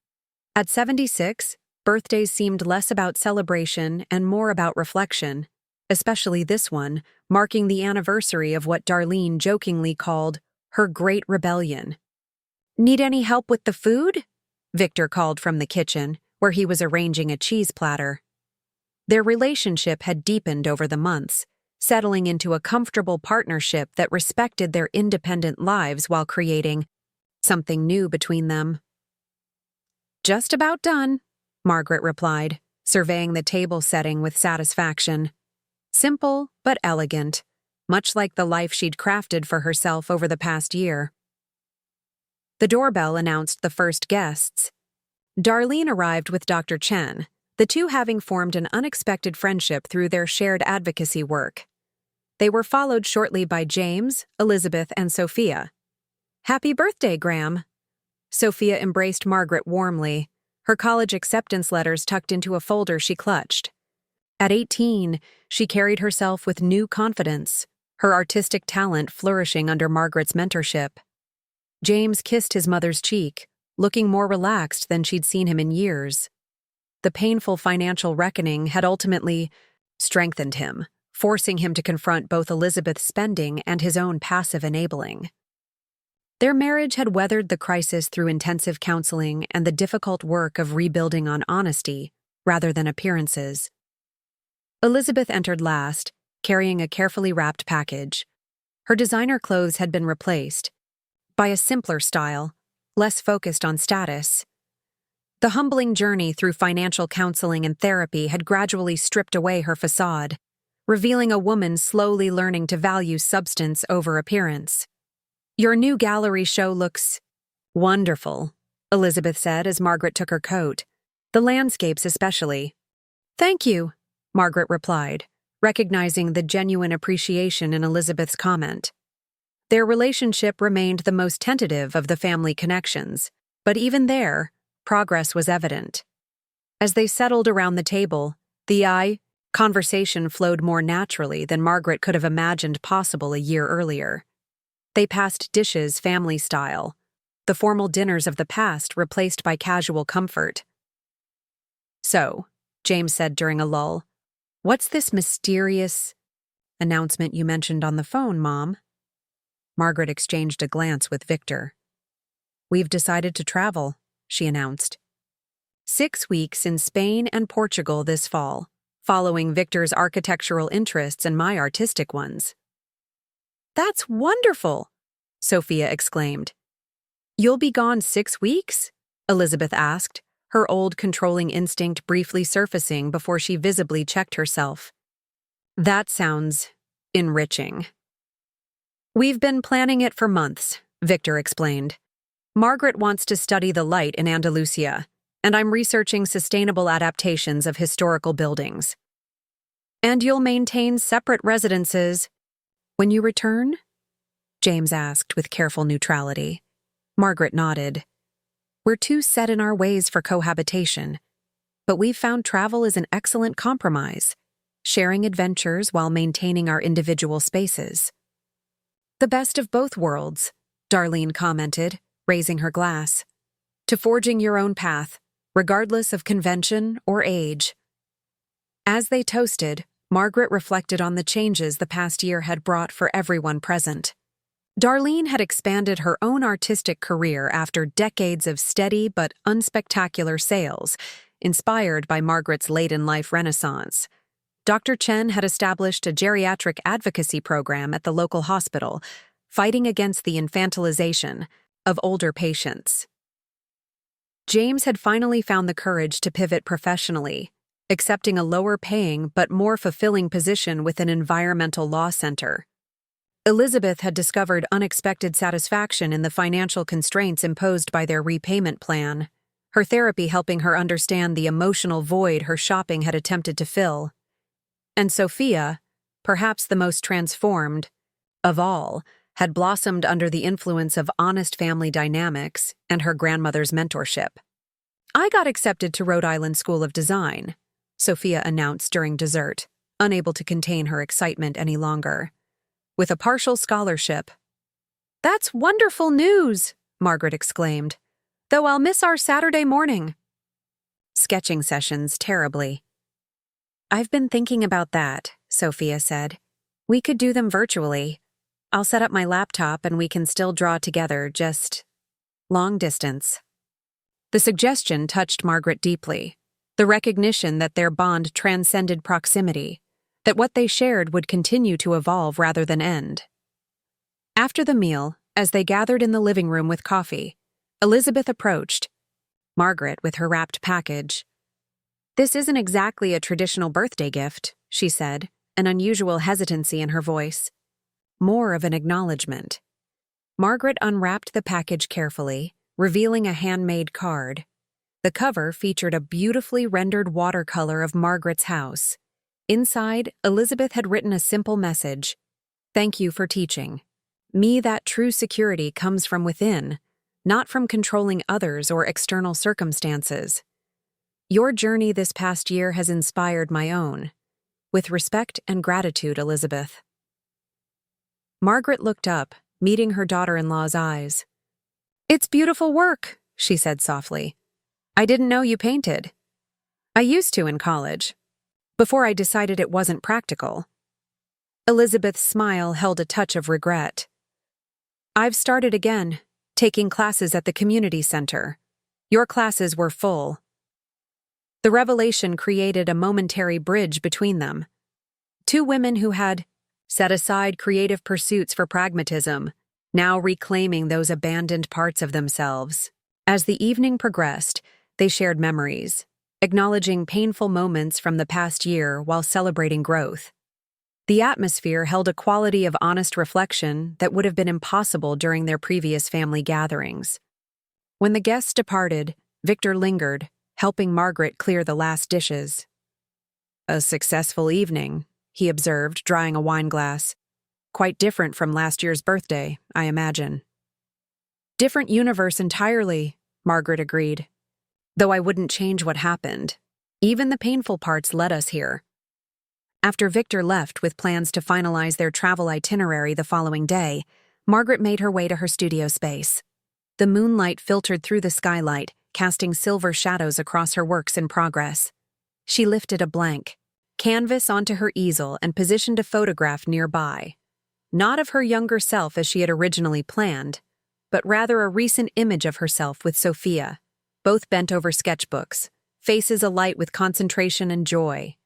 At 76, birthdays seemed less about celebration and more about reflection, especially this one, marking the anniversary of what Darlene jokingly called her Great Rebellion. "Need any help with the food?" Victor called from the kitchen, where he was arranging a cheese platter. Their relationship had deepened over the months, settling into a comfortable partnership that respected their independent lives while creating something new between them. "Just about done," Margaret replied, surveying the table setting with satisfaction. Simple but elegant, much like the life she'd crafted for herself over the past year. The doorbell announced the first guests. Darlene arrived with Dr. Chen, the two having formed an unexpected friendship through their shared advocacy work. They were followed shortly by James, Elizabeth, and Sophia. "Happy birthday, Graham." Sophia embraced Margaret warmly, her college acceptance letters tucked into a folder she clutched. At 18, she carried herself with new confidence, her artistic talent flourishing under Margaret's mentorship. James kissed his mother's cheek, looking more relaxed than she'd seen him in years. The painful financial reckoning had ultimately strengthened him, forcing him to confront both Elizabeth's spending and his own passive enabling. Their marriage had weathered the crisis through intensive counseling and the difficult work of rebuilding on honesty rather than appearances. Elizabeth entered last, carrying a carefully wrapped package. Her designer clothes had been replaced by a simpler style, less focused on status. The humbling journey through financial counseling and therapy had gradually stripped away her facade, revealing a woman slowly learning to value substance over appearance. "Your new gallery show looks wonderful," Elizabeth said as Margaret took her coat. "The landscapes especially." "Thank you," Margaret replied, recognizing the genuine appreciation in Elizabeth's comment. Their relationship remained the most tentative of the family connections, but even there, progress was evident. As they settled around the table, the conversation flowed more naturally than Margaret could have imagined possible a year earlier. They passed dishes family style, the formal dinners of the past replaced by casual comfort. "So," James said during a lull, "what's this mysterious announcement you mentioned on the phone, Mom?" Margaret exchanged a glance with Victor. "We've decided to travel," she announced. 6 weeks in Spain and Portugal this fall, following Victor's architectural interests and my artistic ones. "That's wonderful!" Sophia exclaimed. "You'll be gone 6 weeks?" Elizabeth asked, her old controlling instinct briefly surfacing before she visibly checked herself. "That sounds enriching." "We've been planning it for months," Victor explained. "Margaret wants to study the light in Andalusia, and I'm researching sustainable adaptations of historical buildings." "And you'll maintain separate residences when you return?" James asked with careful neutrality. Margaret nodded. "We're too set in our ways for cohabitation, but we've found travel is an excellent compromise, sharing adventures while maintaining our individual spaces." "The best of both worlds," Darlene commented, raising her glass. "To forging your own path, regardless of convention or age." As they toasted, Margaret reflected on the changes the past year had brought for everyone present. Darlene had expanded her own artistic career after decades of steady but unspectacular sales, inspired by Margaret's late-in-life renaissance. Dr. Chen had established a geriatric advocacy program at the local hospital, fighting against the infantilization of older patients. James had finally found the courage to pivot professionally, accepting a lower-paying but more fulfilling position with an environmental law center. Elizabeth had discovered unexpected satisfaction in the financial constraints imposed by their repayment plan, her therapy helping her understand the emotional void her shopping had attempted to fill. And Sophia, perhaps the most transformed of all, had blossomed under the influence of honest family dynamics and her grandmother's mentorship. "I got accepted to Rhode Island School of Design," Sophia announced during dessert, unable to contain her excitement any longer. "With a partial scholarship." "That's wonderful news," Margaret exclaimed, "though I'll miss our Saturday morning sketching sessions terribly." "I've been thinking about that," Sophia said. "We could do them virtually. I'll set up my laptop and we can still draw together, just long distance." The suggestion touched Margaret deeply, the recognition that their bond transcended proximity, that what they shared would continue to evolve rather than end. After the meal, as they gathered in the living room with coffee, Elizabeth approached Margaret with her wrapped package. "This isn't exactly a traditional birthday gift," she said, an unusual hesitancy in her voice. More of an acknowledgement. Margaret unwrapped the package carefully, revealing a handmade card. The cover featured a beautifully rendered watercolor of Margaret's house. Inside, Elizabeth had written a simple message: "Thank you for teaching me that true security comes from within, not from controlling others or external circumstances. Your journey this past year has inspired my own. With respect and gratitude, Elizabeth." Margaret looked up, meeting her daughter-in-law's eyes. "It's beautiful work," she said softly. "I didn't know you painted." "I used to in college, before I decided it wasn't practical." Elizabeth's smile held a touch of regret. "I've started again, taking classes at the community center. Your classes were full." The revelation created a momentary bridge between them. Two women who had set aside creative pursuits for pragmatism, now reclaiming those abandoned parts of themselves. As the evening progressed, they shared memories, acknowledging painful moments from the past year while celebrating growth. The atmosphere held a quality of honest reflection that would have been impossible during their previous family gatherings. When the guests departed, Victor lingered, helping Margaret clear the last dishes. "A successful evening," he observed, drying a wine glass. "Quite different from last year's birthday, I imagine." "Different universe entirely," Margaret agreed. "Though I wouldn't change what happened. Even the painful parts led us here." After Victor left with plans to finalize their travel itinerary the following day, Margaret made her way to her studio space. The moonlight filtered through the skylight, casting silver shadows across her works in progress. She lifted a blank canvas onto her easel and positioned a photograph nearby. Not of her younger self as she had originally planned, but rather a recent image of herself with Sophia, both bent over sketchbooks, faces alight with concentration and joy.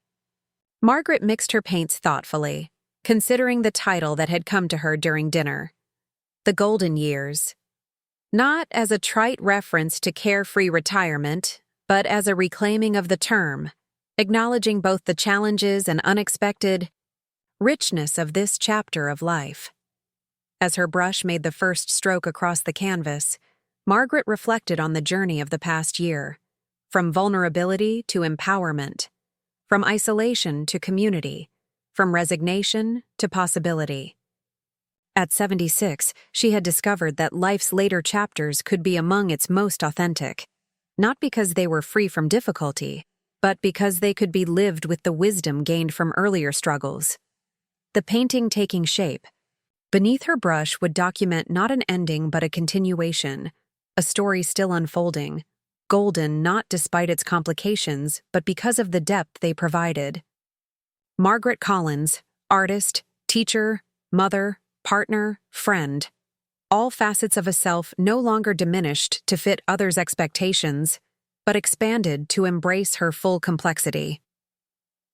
Margaret mixed her paints thoughtfully, considering the title that had come to her during dinner. The Golden Years. Not as a trite reference to carefree retirement, but as a reclaiming of the term, acknowledging both the challenges and unexpected richness of this chapter of life. As her brush made the first stroke across the canvas, Margaret reflected on the journey of the past year, from vulnerability to empowerment, from isolation to community, from resignation to possibility. At 76, she had discovered that life's later chapters could be among its most authentic, not because they were free from difficulty, but because they could be lived with the wisdom gained from earlier struggles. The painting taking shape, beneath her brush would document not an ending but a continuation, a story still unfolding, golden not despite its complications but because of the depth they provided. Margaret Collins, artist, teacher, mother, partner, friend, all facets of a self no longer diminished to fit others' expectations, but expanded to embrace her full complexity.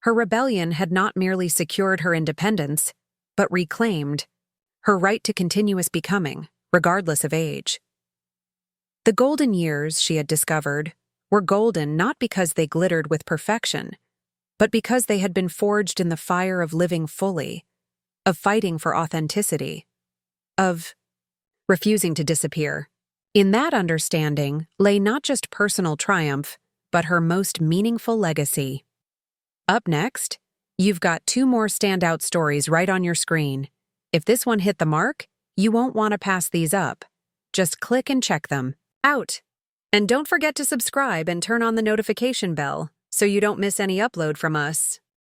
Her rebellion had not merely secured her independence, but reclaimed her right to continuous becoming, regardless of age. The golden years, she had discovered, were golden not because they glittered with perfection, but because they had been forged in the fire of living fully, of fighting for authenticity, of refusing to disappear. In that understanding lay not just personal triumph, but her most meaningful legacy. Up next, you've got two more standout stories right on your screen. If this one hit the mark, you won't want to pass these up. Just click and check them out. And don't forget to subscribe and turn on the notification bell so you don't miss any upload from us.